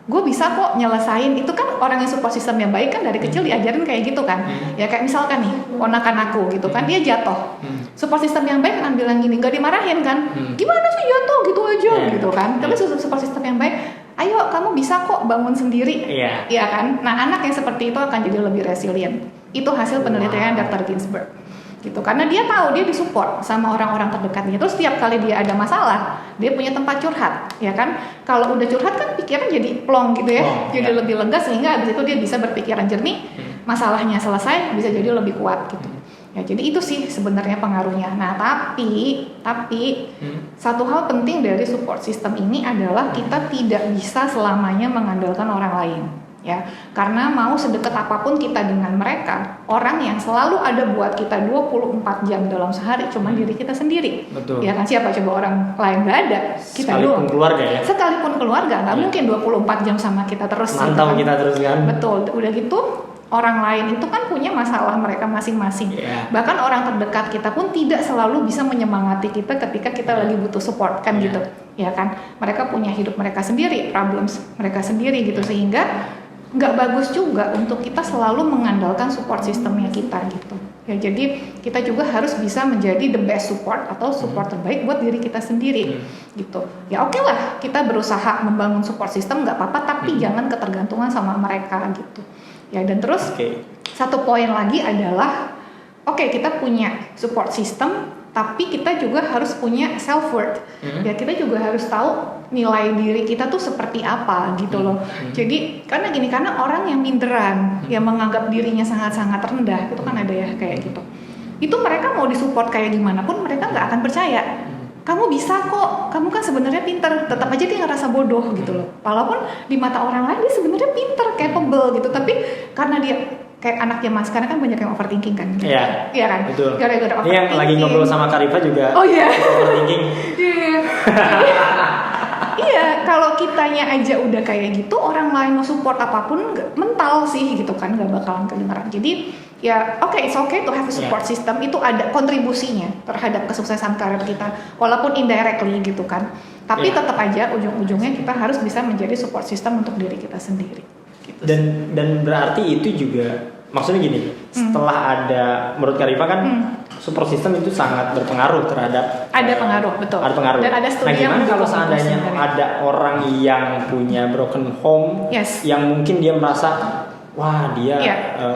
gue bisa kok nyelesain. Itu kan orang yang support system yang baik kan dari kecil diajarin kayak gitu kan. Ya kayak misalkan nih, ponakan aku gitu kan, dia jatuh. Support system yang baik kan bilang gini, nggak dimarahin kan? Gimana sih jatuh gitu aja gitu kan? Tapi support system yang baik, ayo kamu bisa kok bangun sendiri, ya kan? Nah, anak yang seperti itu akan jadi lebih resilient. Itu hasil penelitian Dr. Ginsberg, gitu. Karena dia tahu dia disupport sama orang-orang terdekatnya. Terus setiap kali dia ada masalah, dia punya tempat curhat, ya kan? Kalau udah curhat kan pikiran jadi plong gitu ya, jadi lebih lega sehingga abis itu dia bisa berpikiran jernih, masalahnya selesai, bisa jadi lebih kuat gitu. Ya, jadi itu sih sebenarnya pengaruhnya. Nah, tapi satu hal penting dari support system ini adalah kita tidak bisa selamanya mengandalkan orang lain, ya. Karena mau sedekat apapun kita dengan mereka, orang yang selalu ada buat kita 24 jam dalam sehari cuma diri kita sendiri. Betul. Ya kan, siapa coba orang lain nggak ada, kita sekalipun doang. Keluarga ya. Sekalipun keluarga nggak mungkin 24 jam sama kita terus. Mantau gitu kan. kita terus kan. Betul, udah gitu orang lain itu kan punya masalah mereka masing-masing. Bahkan orang terdekat kita pun tidak selalu bisa menyemangati kita ketika kita lagi butuh support kan gitu. Ya kan? Mereka punya hidup mereka sendiri, problems mereka sendiri gitu, sehingga nggak bagus juga untuk kita selalu mengandalkan support sistemnya kita gitu. Ya, jadi kita juga harus bisa menjadi the best support atau support terbaik buat diri kita sendiri gitu. Ya oke lah, kita berusaha membangun support system nggak apa-apa, tapi jangan ketergantungan sama mereka gitu. Ya, dan terus satu poin lagi adalah kita punya support system, tapi kita juga harus punya self worth. Ya, kita juga harus tahu nilai diri kita tuh seperti apa gitu loh. Jadi karena orang yang minderan, yang menganggap dirinya sangat-sangat rendah, itu kan ada ya kayak gitu. Itu mereka mau disupport kayak gimana pun mereka nggak akan percaya. Kamu bisa kok, kamu kan sebenarnya pinter, tetap aja dia ngerasa bodoh gitu loh. Walaupun di mata orang lain dia sebenarnya pinter, capable gitu, tapi karena dia kayak anaknya Mas, karena kan banyak yang overthinking kan. Iya kan? Betul. Gara-gara overthinking. Ini yang lagi ngobrol sama Karifa juga. Overthinking. Iya, kalau kitanya aja udah kayak gitu, orang lain mau support apapun mental sih gitu kan, nggak bakalan kedengeran. Jadi ya it's okay to have a support system, itu ada kontribusinya terhadap kesuksesan karir kita, walaupun indirectly gitu kan. Tapi tetap aja ujung-ujungnya kita harus bisa menjadi support system untuk diri kita sendiri. Gitu. Dan berarti itu juga maksudnya gini, setelah ada menurut Karifa kan support system itu sangat berpengaruh terhadap pengaruh, betul. Ada pengaruh. Dan ada studi yang gimana kalau seandainya ada orang yang punya broken home, yang mungkin dia merasa wah dia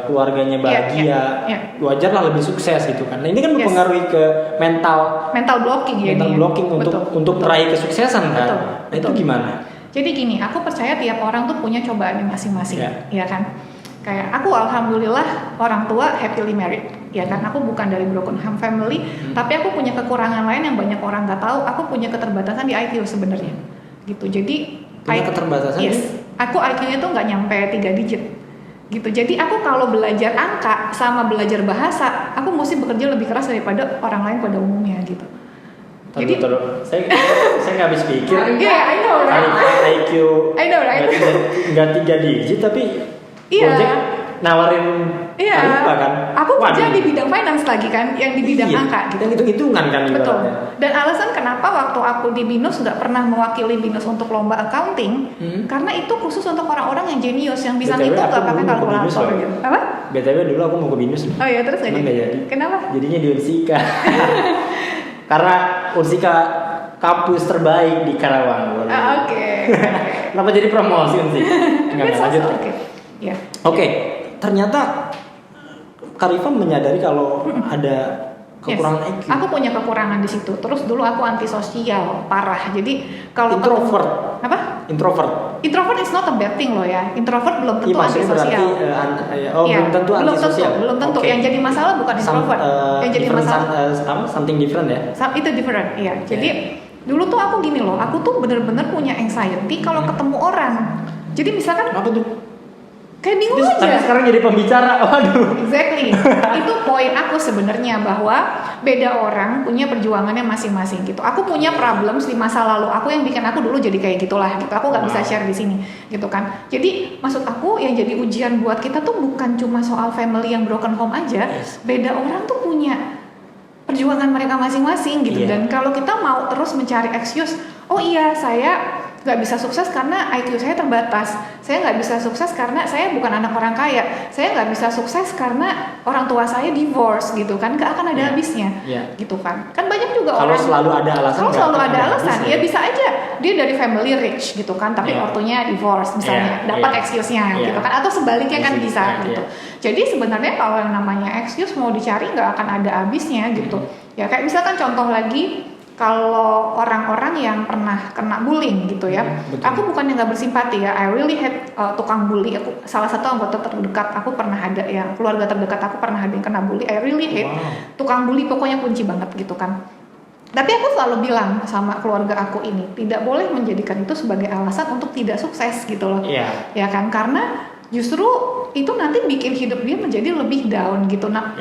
keluarganya bahagia, wajarlah lebih sukses gitu kan. Nah, ini kan mempengaruhi ke mental blocking untuk meraih kesuksesan kan. Nah, itu gimana? Jadi gini, aku percaya tiap orang tuh punya cobaannya masing-masing, ya kan. Kayak aku alhamdulillah orang tua happily married, ya kan. Aku bukan dari broken home family, tapi aku punya kekurangan lain yang banyak orang nggak tahu. Aku punya keterbatasan di IQ sebenarnya, gitu. Jadi punya keterbatasan? Aku IQ-nya tuh nggak nyampe 3 digit, gitu. Jadi aku kalau belajar angka sama belajar bahasa, aku mesti bekerja lebih keras daripada orang lain pada umumnya, gitu. Jadi saya nggak habis pikir. I know right? IQ nggak 3 digit tapi Gojek nawarin Karifa kan. Aku kerja di bidang finance lagi kan, yang di bidang angka gitu. Hitung-hitungan kan. Betul. Dan alasan kenapa waktu aku di BINUS nggak pernah mewakili BINUS untuk lomba accounting, karena itu khusus untuk orang-orang yang jenius, yang bisa ngitung nggak pakai kalkulator gitu. Apa? BTW dulu aku mau ke BINUS. Oh iya, terus nggak jadi? Kenapa? Jadinya di Unsika. Karena Unsika kampus terbaik di Karawang. Oke. Kenapa jadi promosi Unsika? Nggak lanjut. Oke, ternyata Karifa menyadari kalau ada kekurangan IQ. Aku punya kekurangan di situ. Terus dulu aku antisosial parah. Jadi kalau introvert. Apa? Introvert is not a bad thing loh ya. Introvert belum tentu antisosial. Belum tentu antisosial. Belum tentu. Yang jadi masalah bukan introvert. Yang jadi masalah something different ya. Itu different, iya. Jadi dulu tuh aku gini loh. Aku tuh bener-bener punya anxiety kalau ketemu orang. Jadi misalkan apa tuh? Kayak bingung Terus, tapi aja. sekarang jadi pembicara, waduh. Exactly. Itu poin aku sebenarnya, bahwa beda orang punya perjuangannya masing-masing gitu. Aku punya problems di masa lalu aku yang bikin aku dulu jadi kayak gitulah gitu. Aku nggak bisa share di sini gitu kan. Jadi maksud aku yang jadi ujian buat kita tuh bukan cuma soal family yang broken home aja. Beda orang tuh punya perjuangan mereka masing-masing gitu. Dan kalau kita mau terus mencari excuse, oh iya saya nggak bisa sukses karena IQ saya terbatas, saya nggak bisa sukses karena saya bukan anak orang kaya, saya nggak bisa sukses karena orang tua saya divorce gitu kan, nggak akan ada habisnya gitu kan banyak juga kalau orang selalu ada alasan, kalau selalu ada alasan habisnya. ya bisa aja dia dari family rich gitu kan, tapi ortunya divorce misalnya, dapat excuse-nya gitu kan, atau sebaliknya kan bisa gitu. Jadi sebenarnya kalau yang namanya excuse mau dicari nggak akan ada habisnya gitu. Ya kayak misalkan contoh lagi, kalau orang-orang yang pernah kena bullying gitu ya, aku bukan yang nggak bersimpati ya, I really hate tukang bully. Aku salah satu anggota terdekat aku pernah ada, yang keluarga terdekat aku pernah ada yang kena bully. I really hate tukang bully, pokoknya kunci banget gitu kan. Tapi aku selalu bilang sama keluarga aku ini, tidak boleh menjadikan itu sebagai alasan untuk tidak sukses gitu loh, ya kan? Karena justru itu nanti bikin hidup dia menjadi lebih down gitu. Nah,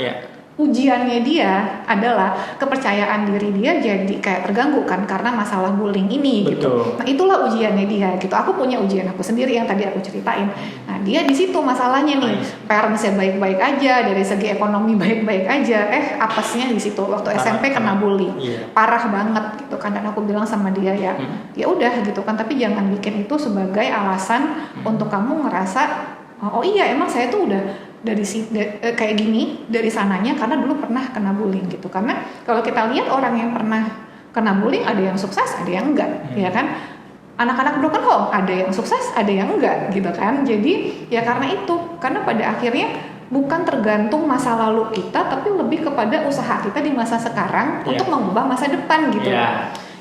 ujiannya dia adalah kepercayaan diri dia jadi kayak terganggu kan karena masalah bullying ini gitu. Nah itulah ujiannya dia gitu. Aku punya ujian aku sendiri yang tadi aku ceritain. Nah dia di situ masalahnya nih. Parentsnya baik-baik aja, dari segi ekonomi baik-baik aja. Apesnya di situ waktu SMP kena bully, parah banget gitu kan. Dan aku bilang sama dia ya udah gitu kan. Tapi jangan bikin itu sebagai alasan untuk kamu ngerasa oh iya emang saya tuh udah dari kayak gini dari sananya karena dulu pernah kena bullying gitu. Karena kalau kita lihat orang yang pernah kena bullying ada yang sukses, ada yang enggak, ya kan? Anak-anak broken home ada yang sukses, ada yang enggak gitu kan. Jadi ya karena itu, karena pada akhirnya bukan tergantung masa lalu kita, tapi lebih kepada usaha kita di masa sekarang untuk mengubah masa depan gitu.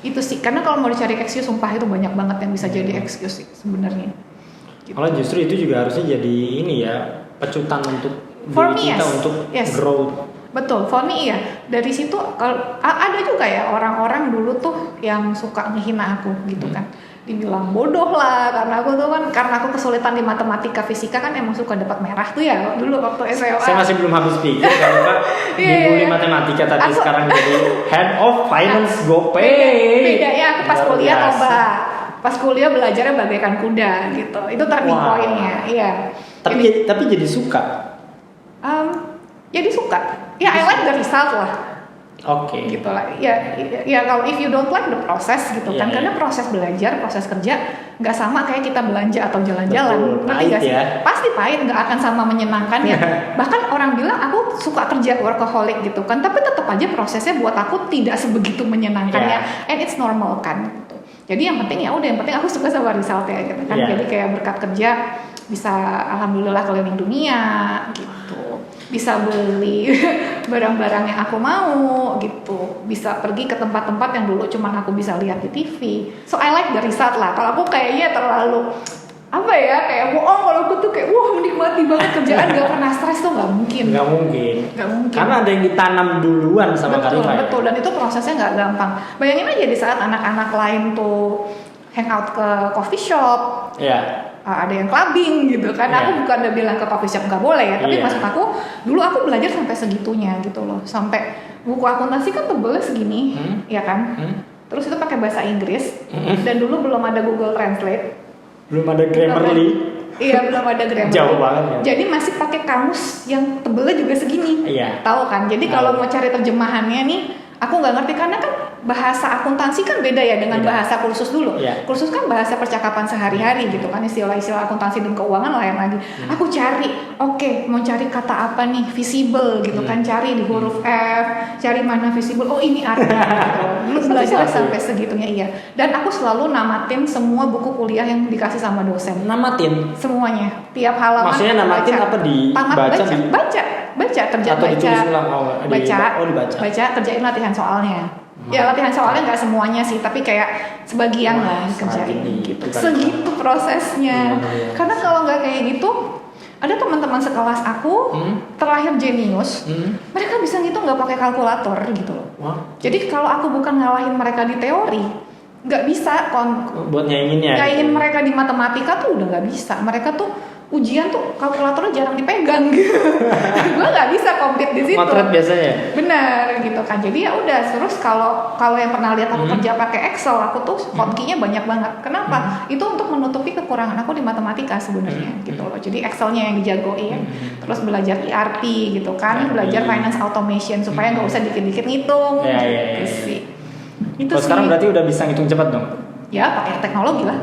Itu sih, karena kalau mau dicari excuse, sumpah itu banyak banget yang bisa jadi excuse sih sebenarnya. Gitu. Kalau justru itu juga harusnya jadi ini ya, pecutan untuk diri kita untuk grow. Betul, for me iya. Dari situ kalau ada juga ya orang-orang dulu tuh yang suka ngehina aku gitu kan. Dibilang bodoh lah karena aku tuh kan, karena aku kesulitan di matematika fisika kan emang suka dapat merah tuh ya dulu waktu SMA. Saya masih belum habis pikir kalau Kak dibully matematika tapi sekarang jadi head of finance GoPay. Bedanya aku pas kuliah coba. Pas kuliah belajarnya bagaikan kuda gitu. Itu turning point-nya. Iya. Tapi jadi suka. Jadi suka. Ya I like the result lah. Oke. Gitu lah. Ya kalau if you don't like the process gitu kan, karena proses belajar, proses kerja nggak sama kayak kita belanja atau jalan-jalan. Pahit ya. Pasti pahit, nggak akan sama menyenangkannya. Bahkan orang bilang aku suka kerja workaholic gitu kan, tapi tetap aja prosesnya buat aku tidak sebegitu menyenangkannya. And it's normal kan. Gitu. Jadi yang penting ya udah, yang penting aku suka sama resultnya gitu kan. Jadi kayak berkat kerja bisa alhamdulillah keliling dunia gitu. Bisa beli barang-barang yang aku mau gitu, bisa pergi ke tempat-tempat yang dulu cuman aku bisa lihat di TV. So I like the result lah. Kalau aku kayaknya terlalu apa ya, kayak bohong kalau aku tuh kayak menikmati banget kerjaan, gak pernah stres tuh nggak mungkin. Nggak mungkin. Karena ada yang ditanam duluan sama Karifah. Betul, dan itu prosesnya nggak gampang. Bayangin aja di saat anak-anak lain tuh hangout ke coffee shop. Ada yang clubbing gitu kan. Aku bukan udah bilang ke coffee shop nggak boleh ya, tapi maksud aku dulu aku belajar sampai segitunya gitu loh, sampai buku akuntansi kan tebelnya segini, ya kan, terus itu pakai bahasa Inggris, dan dulu belum ada Google Translate, belum ada Grammarly. Iya, belum ada Grammarly. Jauh banget ya. Jadi masih pakai kamus yang tebelnya juga segini, tahu kan? Jadi kalau mau cari terjemahannya nih, aku nggak ngerti karena kan bahasa akuntansi kan beda ya dengan bahasa kursus dulu. Kursus kan bahasa percakapan sehari-hari gitu kan, istilah-istilah akuntansi dan keuangan lain lagi. Aku cari, mau cari kata apa nih, visible gitu kan, cari di huruf F, cari mana visible, ini artinya gitu. Dulu belajar sampai segitunya Dan aku selalu namatin semua buku kuliah yang dikasih sama dosen. Namatin? Semuanya, tiap halaman. Maksudnya namatin apa baca kerja atau baca ulang baca kerjain latihan soalnya. Ya latihan soalnya nggak semuanya sih, tapi kayak sebagian lah kerjain gitu. Segitu prosesnya. Karena kalau nggak kayak gitu, ada teman-teman sekelas aku terlahir jenius, mereka bisa ngitung nggak pakai kalkulator gitu loh. Jadi kalau aku bukan ngalahin mereka di teori, nggak bisa buat nyaingin mereka di matematika tuh udah nggak bisa. Mereka tuh ujian tuh kalkulatornya jarang dipegang gitu. Gue nggak bisa compete di situ. Motret biasanya. Benar gitu kan. Jadi ya udah, terus kalau yang pernah lihat aku kerja pakai Excel, aku tuh hotkey-nya banyak banget. Kenapa? Itu untuk menutupi kekurangan aku di matematika sebenarnya gitu loh. Jadi Excel-nya yang dijagoin. Terus belajar ERP gitu kan, belajar finance automation supaya nggak usah dikit-dikit ngitung. Gitu sih. Itu sih. Sekarang berarti udah bisa ngitung cepat dong? Ya pakai teknologi lah.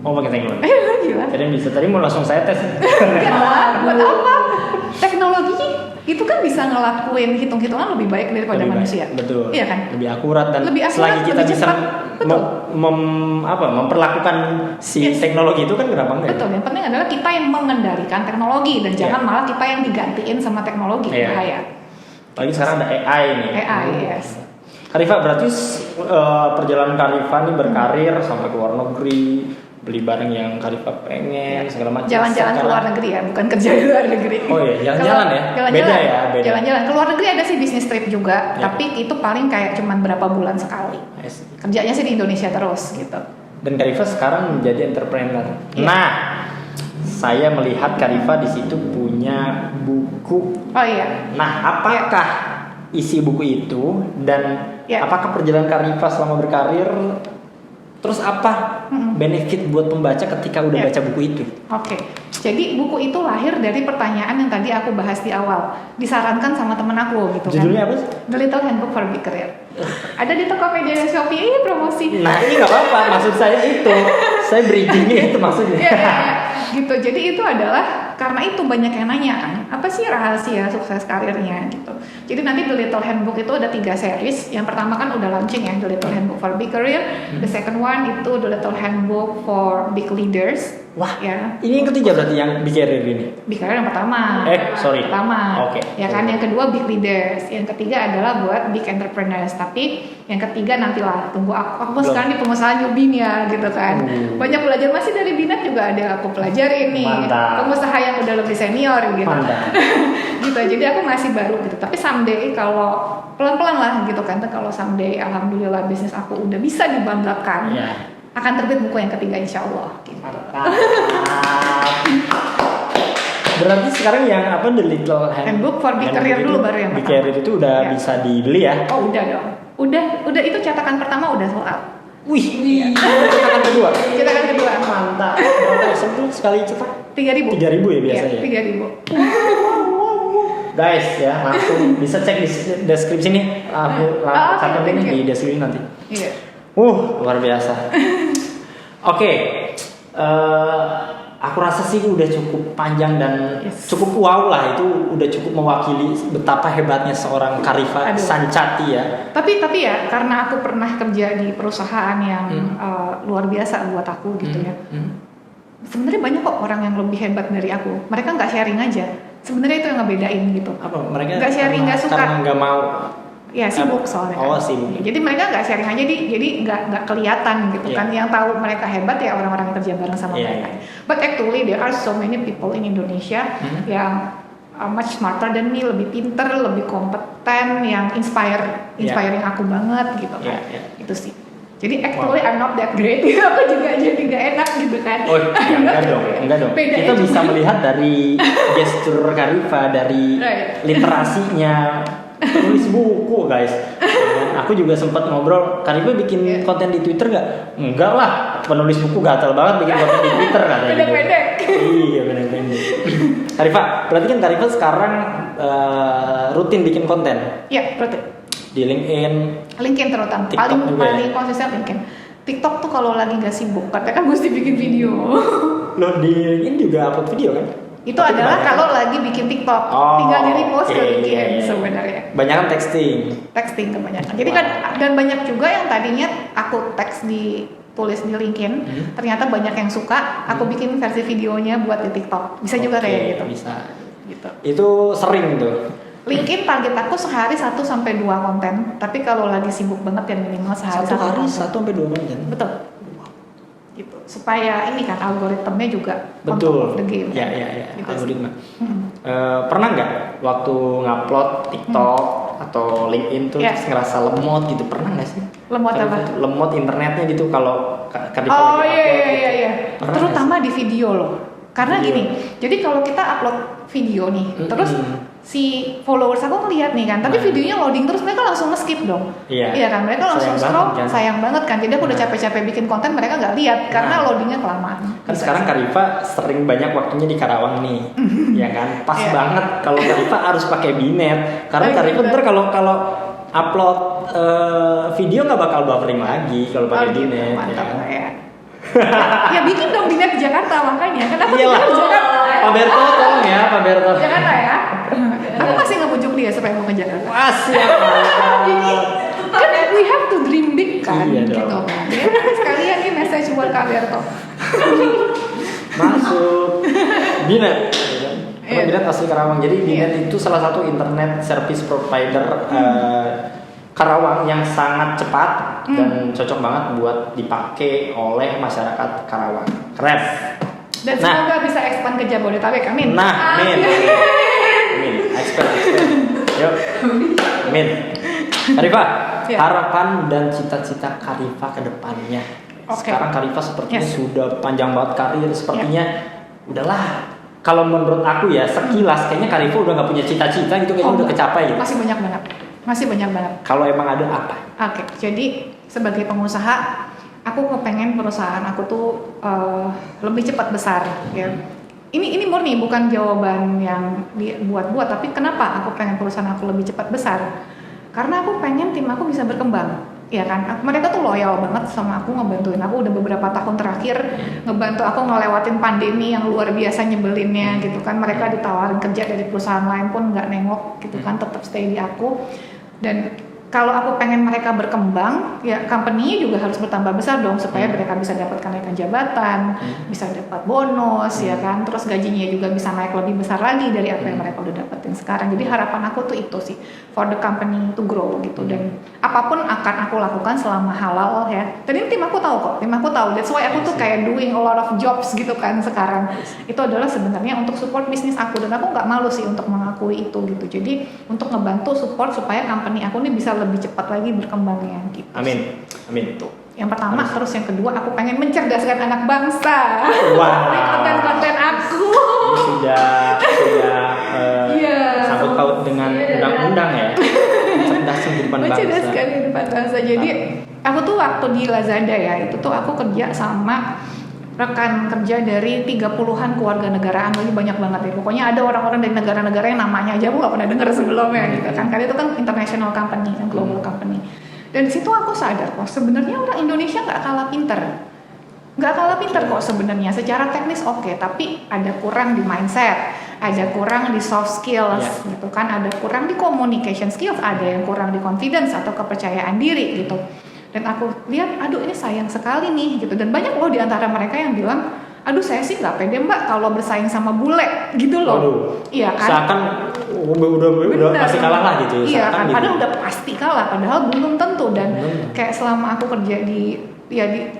Oh, pakai teknologi. Gila. Tadi bisa, tadi mau langsung saya tes. Ya, buat apa? Teknologi itu kan bisa ngelakuin hitung-hitungan lebih baik daripada Lebih manusia. baik, betul. Iya kan? Lebih akurat dan Lebih akurat, selagi kita lebih bisa cepat. Betul. memperlakukan si Yes. teknologi itu kan kenapa enggak? Betul. Yang penting adalah kita yang mengendalikan teknologi dan jangan malah kita yang digantiin sama teknologi. Iya. Bahaya. Apalagi sekarang ada AI nih. AI, yes. Karifa, berarti perjalanan Karifa nih berkarir sampai ke luar negeri, beli barang yang Karifa pengen, segala macam. Jalan-jalan ke luar negeri ya, bukan kerja di luar negeri. Oh iya, jalan-jalan ya? Beda ya, beda. Jalan-jalan. Ke luar negeri ada sih bisnis trip juga, Ya. tapi itu paling kayak cuman berapa bulan sekali. Yes. Kerjanya sih di Indonesia terus gitu. Dan Karifa sekarang menjadi entrepreneur. Iya. Nah, saya melihat Karifa di situ punya buku. Oh iya. Nah, apakah isi buku itu dan Ya. apakah perjalanan Karifa selama berkarir? Terus apa benefit buat pembaca ketika udah Ya. baca buku itu? Oke, jadi buku itu lahir dari pertanyaan yang tadi aku bahas di awal. Disarankan sama temen aku gitu kan. Judulnya apa sih? The Little Handbook for Big Career. Ada di Tokopedia dan Shopee, ini promosi. Nah, ini nggak apa-apa. Maksud saya itu, saya bridgingnya itu maksudnya. Iya, iya, iya. Gitu. Jadi itu adalah karena itu banyak yang nanya kan, apa sih rahasia sukses karirnya gitu. Jadi nanti The Little Handbook itu ada 3 series. Yang pertama kan udah launching ya, The Little Handbook for Big Career. The second one itu The Little Handbook for Big Leaders. Wah, Ya. ini yang ketiga berarti yang Big Career ini. Big Career yang pertama. Sorry. Pertama. Oke. Ya kan, yang kedua Big Leaders. Yang ketiga adalah buat Big Entrepreneurs. Tapi yang ketiga nantilah, tunggu aku Belum. sekarang di pengusaha newbie ya gitu kan. Banyak belajar masih dari Binat juga ada aku pelajari nih. Mantap. Pengusaha yang udah lebih senior gitu. Mantap. Gitu. Jadi aku masih baru gitu. Tapi someday kalau pelan-pelan lah gitu kan. Kalau someday alhamdulillah bisnis aku udah bisa dibanggakan. Iya. Akan terbit buku yang ketiga insya Allah. Gitu. Berarti sekarang yang apa, The Little Handbook for Big Career itu, dulu baru yang Big pertama. Career itu udah Ya. bisa dibeli ya? Oh udah dong. Udah itu cetakan pertama udah sold out. Wih, cetakan kedua. Cetakan kedua. Mantap. Berapa sebelum sekali cetak? 3.000. 3.000 ya biasanya. 3.000. Guys ya, langsung bisa cek di deskripsi nih. Aku catat thank ini you. di deskripsi nanti. Iya. Luar biasa. Oke. Aku rasa sih udah cukup panjang dan Yes. cukup wow lah, itu udah cukup mewakili betapa hebatnya seorang Karifa Aduh. Sancati ya. Tapi ya karena aku pernah kerja di perusahaan yang luar biasa buat aku gitu ya. Sebenarnya banyak kok orang yang lebih hebat dari aku. Mereka nggak sharing aja. Sebenarnya itu yang ngebedain gitu. Apa mereka Nggak sharing, nggak suka. karena nggak mau. Ya sibuk soalnya. Oh, kan. sibuk. Jadi mereka nggak sharing aja, jadi nggak kelihatan gitu Iya. kan. Yang tahu mereka hebat ya orang-orang yang kerja bareng sama Iya, mereka. iya. But actually there are so many people in Indonesia yang much smarter than me, lebih pinter, lebih kompeten, yang inspiring aku banget gitu kan. Iya, iya. Itu sih. Jadi actually I'm not that great. Aku juga jadi nggak enak gitu kan. Oh, ya, enggak dong. Beda Kita aja. bisa melihat dari gestur Karifa, dari Right. literasinya, penulis buku, guys. Dan aku juga sempat ngobrol, Karifa bikin konten di Twitter nggak? Enggak lah, penulis buku gatal banget bikin konten di Twitter katanya. gitu. Pendek-pendek. Iya, pendek-pendek. Karifa, berarti kan Karifa sekarang rutin bikin konten Iya, berarti. di LinkedIn. LinkedIn terutama TikTok paling juga paling ya? konsisten LinkedIn. TikTok tuh kalau lagi nggak sibuk, karena kan mesti bikin video. Lo di LinkedIn juga upload video kan? Itu Tapi adalah kebanyakan- kalau lagi bikin TikTok, Oh, tinggal di repost ke oke, LinkedIn iya, iya. sebenarnya. Banyak kan texting. Texting kebanyakan. Jadi kan dan banyak juga yang tadinya aku teks tulis di LinkedIn, ternyata banyak yang suka, aku bikin versi videonya buat di TikTok. Bisa juga Oke, kayak gitu. Bisa. Gitu. Itu sering tuh. LinkedIn target aku sehari 1-2 konten, tapi kalau lagi sibuk banget ya minimal sehari 1 konten. 1-2 konten. Betul. Gitu. Supaya ini kan algoritmenya juga on top Betul. of the game. Ya, ya, ya. Gitu Algoritma. Mm-mm. Pernah nggak waktu ngupload TikTok atau LinkedIn tuh Ya. terus ngerasa lemot gitu? Pernah nggak sih? Lemot Kalau apa? gitu, lemot internetnya gitu kalau Karifa Oh lagi iya upload iya gitu. iya iya. Pernah Terutama di video loh. Karena Video. gini, jadi kalau kita upload video nih, terus si followers aku ngeliat nih kan, tapi videonya loading terus, mereka langsung nge-skip dong. Iya. Kan, mereka langsung Sayang scroll, banget kan. sayang banget kan. Jadi aku udah capek-capek bikin konten, mereka nggak lihat karena loadingnya kelamaan. Kan sekarang Karifa sering banyak waktunya di Karawang nih, ya kan? Pas banget kalau Karifa harus pakai Binet, karena Karifa ntar kalau upload video nggak bakal buffering lagi kalau pakai Binet. Mantap Ya. lah ya. Ya bikin dong Binet di Jakarta, makanya kenapa Iyalah. di Jakarta? Pak Berto tolong ya, Pak Berto. Jakarta ya. Aku masih ngebujuk dia supaya mau ke Jakarta. Wah, siap. Kan we have to dream big kan, Iya gitu dong. kan. Ya, sekalian nih message buat Kak Berto. Masuk Binet. Iya. Binet asli Karawang. Jadi Binet itu salah satu internet service provider Karawang yang sangat cepat dan cocok banget buat dipakai oleh masyarakat Karawang. Keren. Dan semoga bisa expand ke Jabodetabek, amin. Nah, amin. Amin. Expert. Yuk. Amin. Karifa, Ya. harapan dan cita-cita Karifa ke depannya. Oke. Sekarang Karifa sepertinya Yes. sudah panjang banget karir, sepertinya udahlah. Kalau menurut aku ya sekilas kayaknya Karifa udah nggak punya cita-cita gitu, kayaknya udah kecapai gitu. Masih banyak banget. Masih banyak banget. Kalau emang ada apa? Oke, jadi sebagai pengusaha, aku kepengen perusahaan aku tuh lebih cepat besar, ya. Ini murni bukan jawaban yang dibuat-buat, tapi kenapa aku pengen perusahaan aku lebih cepat besar? Karena aku pengen tim aku bisa berkembang, ya kan? Mereka tuh loyal banget sama aku, ngebantuin aku udah beberapa tahun terakhir, ngebantu aku ngelewatin pandemi yang luar biasa nyebelinnya, gitu kan? Mereka ditawarin kerja dari perusahaan lain pun nggak nengok, gitu kan? Tetap stay di aku. Dan kalau aku pengen mereka berkembang, ya company juga harus bertambah besar dong supaya mereka bisa dapat kenaikan jabatan, bisa dapat bonus, ya kan. Terus gajinya juga bisa naik lebih besar lagi dari apa yang mereka udah dapetin sekarang. Jadi harapan aku tuh itu sih, for the company to grow gitu. Dan apapun akan aku lakukan selama halal ya. Dan ini tim aku tahu kok, tim aku tahu. That's why aku tuh kayak doing a lot of jobs gitu kan sekarang. Itu adalah sebenarnya untuk support bisnis aku, dan aku nggak malu sih untuk mengakui itu gitu. Jadi untuk ngebantu support supaya company aku ini bisa lebih cepat lagi berkembangnya gitu. Amin. Amin. Tuh. Yang pertama, terus yang kedua aku pengen mencerdaskan anak bangsa. Wow. Di konten-konten aku. Ini sudah Iya. sangkut paut dengan undang-undang ya. Cerdas kehidupan bangsa. Mencerdaskan kehidupan bangsa. Jadi aku tuh waktu di Lazada ya, itu tuh aku kerja sama rekan kerja dari 30-an keluarga negaraan, lagi banyak banget ya. Pokoknya ada orang-orang dari negara-negara yang namanya aja aku gak pernah dengar sebelumnya gitu kan. Karena itu kan international company, kan global company. Dan di situ aku sadar kok sebenarnya orang Indonesia nggak kalah pinter. Nggak kalah pinter kok sebenarnya. Secara teknis oke, tapi ada kurang di mindset, ada kurang di soft skills gitu kan, ada kurang di communication skills, ada yang kurang di confidence atau kepercayaan diri gitu. Dan aku lihat, aduh ini sayang sekali nih gitu. Dan banyak loh di antara mereka yang bilang, aduh saya sih nggak pede mbak kalau bersaing sama bule gitu loh. Aduh. Iya kan? Seakan udah pasti kalah lah gitu. Iya kan, Seakan padahal gitu. udah pasti kalah, padahal belum tentu. Dan kayak selama aku kerja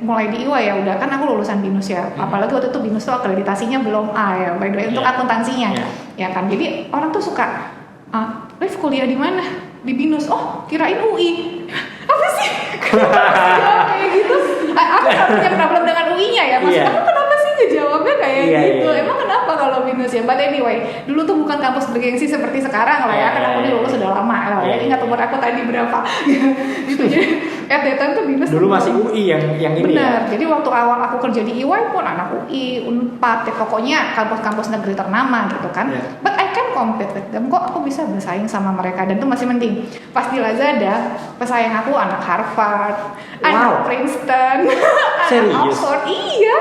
mulai di IWA ya udah kan aku lulusan BINUS ya. Apalagi waktu itu BINUS tuh akreditasinya belum A ya, by the way, untuk akuntansinya. Ya kan, jadi orang tuh suka, Rif kuliah di mana? Di BINUS. Oh, kirain UI. Apa sih? Kayak gitu. Aku gak punya problem dengan UI-nya ya. Maksudnya aku kenapa sih ngejawabnya kayak gitu? Emang kenapa kalau BINUS ya? But anyway, dulu tuh bukan kampus bergengsi seperti sekarang lah ya. Karena aku lulus sudah lama lah ya. Ingat umur aku tadi berapa? Gitu. Jadi at that time tuh BINUS dulu masih UI yang ini. Benar. Ya. Jadi waktu awal aku kerja di EY pun anak UI, Unpad, ya pokoknya kampus-kampus negeri ternama gitu kan. But I can compete with them. Kok aku bisa bersaing sama mereka, dan itu masih mending. Pas di Lazada, pesaing aku anak Harvard, anak Princeton, anak Oxford. Iya.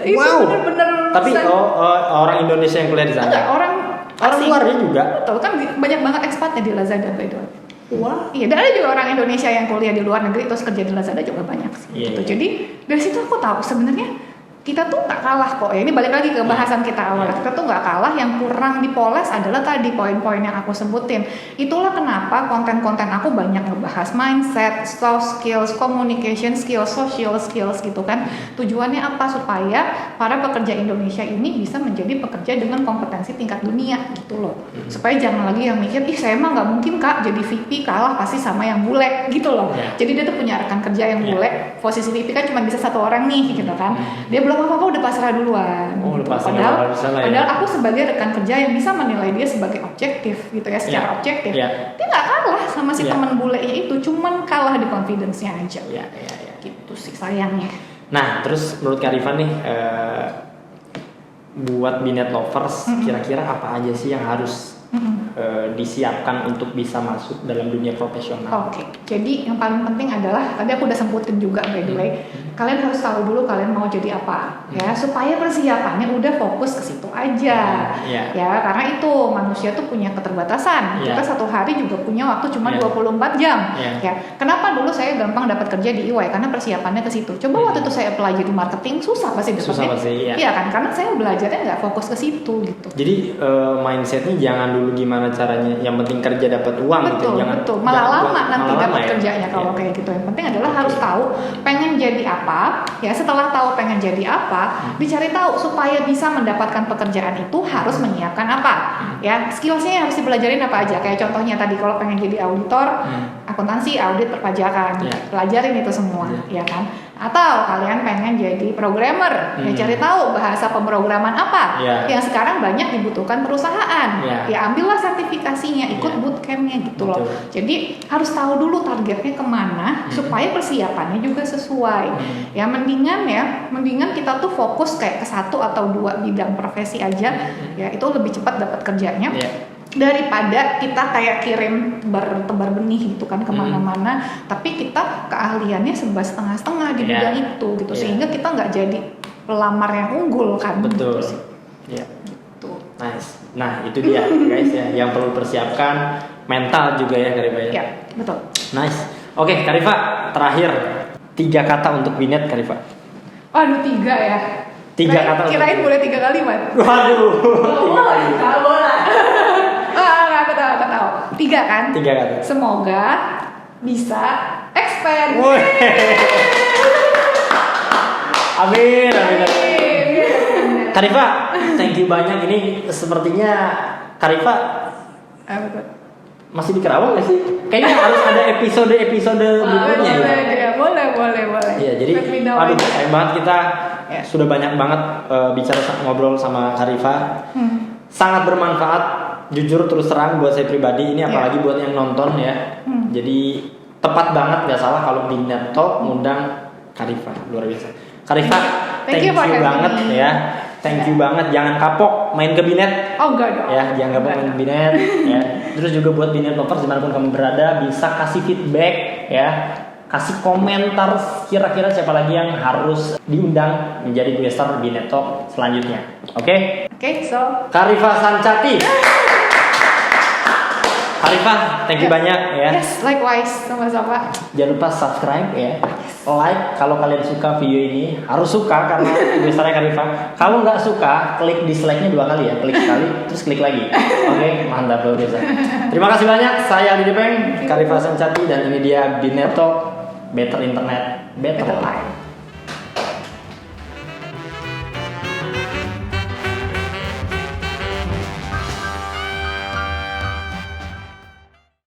Itu bener-bener. Tapi orang Indonesia yang kuliah di sana. Enggak, orang luarnya juga. Betul kan, banyak banget expatnya di Lazada by the way. Wah, iya, dan ada juga orang Indonesia yang kuliah di luar negeri terus kerja di Lazada juga banyak sih. Gitu. Jadi dari situ aku tahu sebenarnya kita tuh nggak kalah kok. Ya, ini balik lagi ke bahasan kita awal. Kita tuh nggak kalah. Yang kurang dipoles adalah tadi poin-poin yang aku sebutin. Itulah kenapa konten-konten aku banyak ngebahas mindset, soft skills, communication skills, social skills gitu kan. Tujuannya apa? Supaya para pekerja Indonesia ini bisa menjadi pekerja dengan kompetensi tingkat dunia gitu loh. Supaya jangan lagi yang mikir, ih saya mah nggak mungkin kak jadi VP kalah pasti sama yang bule gitu loh. Jadi dia tuh punya rekan kerja yang bule. Posisi VP kan cuma bisa satu orang nih gitu kan. Dia belum apa-apa udah pasrah duluan. Oh, udah gitu. pasrah, Padahal, nggak salah ya. padahal aku sebagai rekan kerja yang bisa menilai dia sebagai objektif gitu ya, secara Iya. objektif. Iya. Dia nggak kalah sama si Iya. teman bulenya itu, cuman kalah di confidence-nya aja. Ya. Gitu sih sayangnya. Nah, terus menurut Kak Rifa nih, buat Binet Lovers, kira-kira apa aja sih yang harus disiapkan untuk bisa masuk dalam dunia profesional? Oke, jadi yang paling penting adalah tadi aku udah semputin juga by the way, kalian harus tahu dulu kalian mau jadi apa, ya supaya persiapannya udah fokus ke situ aja, Iya. ya karena itu manusia tuh punya keterbatasan, Iya. kita satu hari juga punya waktu cuma Iya. 24 jam, Iya. ya kenapa dulu saya gampang dapat kerja di EY karena persiapannya ke situ. Coba waktu itu saya apply jadi marketing susah pasti Susah dapetnya, pasti, iya. iya kan karena saya belajarnya nggak fokus ke situ gitu. Jadi mindsetnya jangan dulu gimana caranya, yang penting kerja dapat uang gitu. Betul, Jangan, betul. Malah jangan lama nanti malah dapat lama ya. kerjanya kalau Iya. kayak gitu. Yang penting adalah harus tahu pengen jadi apa. Ya setelah tahu pengen jadi apa, dicari tahu supaya bisa mendapatkan pekerjaan itu harus menyiapkan apa. Ya skillsnya harus dipelajarin apa aja. Kayak contohnya tadi kalau pengen jadi auditor, akuntansi, audit, perpajakan, Iya. pelajarin itu semua, Iya. ya kan. Atau kalian pengen jadi programmer, ya cari tahu bahasa pemrograman apa Iya. yang sekarang banyak dibutuhkan perusahaan. Iya. Ya ambillah sertifikasinya, ikut Iya. bootcampnya gitu loh. Betul. Jadi harus tahu dulu targetnya kemana supaya persiapannya juga sesuai. Ya mendingan kita tuh fokus kayak ke 1 atau 2 bidang profesi aja. Ya itu lebih cepat dapat kerjanya. Iya. Daripada kita kayak kirim tebar benih gitu kan kemana-mana, tapi kita keahliannya serba setengah-setengah di Iya. bidang itu gitu, Iya. sehingga kita nggak jadi pelamar yang unggul kan. Betul. Gitu sih. Iya. Gitu. Nice. Nah, itu dia guys ya, yang perlu persiapkan mental juga ya Kak Rifa ya. Ya, betul. Nice. Oke, Kak Rifa, terakhir 3 kata untuk Binet Kak Rifa. Waduh 3 ya. 3 kata. Kirain boleh 3 kalimat. Waduh. Nggak boleh. Aku tahu. 3 kan? 3 kata. Semoga bisa expand. Woi. Amin. Kak Rifa, thank you banyak. Ini sepertinya Kak Rifa Betul. masih di Kerawang nggak sih? Kayaknya harus ada episode berikutnya ya. Boleh. Iya, jadi Let me know aduh aja. sayang banget kita Ya. sudah banyak banget bicara ngobrol sama Kak Rifa. Sangat bermanfaat, jujur terus terang buat saya pribadi ini, apalagi buat yang nonton ya. Jadi tepat banget, nggak salah kalau Binet Talk ngundang Kak Rifa, luar biasa. Kak Rifa, thank you for having banget me. ya. Thank you banget, jangan kapok main ke Binet. Oh enggak dong. Ya, jangan kapok main ke Binet ya. Terus juga buat Binet Lovers dimanapun kamu berada, bisa kasih feedback ya, kasih komentar kira-kira siapa lagi yang harus diundang menjadi guest star Binet Talk selanjutnya. Oke? Oke, so Kak Rifa Sancati. Kak Rifa, thank you banyak ya. yes, likewise, sama-sama. Jangan lupa subscribe ya, like kalau kalian suka video ini, harus suka karena besarnya Kak Rifa. Kalau nggak suka, klik dislike-nya 2 kali ya, klik sekali, terus klik lagi. Oke, mantap luar biasa. Terima kasih banyak, saya Aldi Depeng, Kak Rifa Sancati, dan ini dia Binet Talk, Better Internet, Better Life.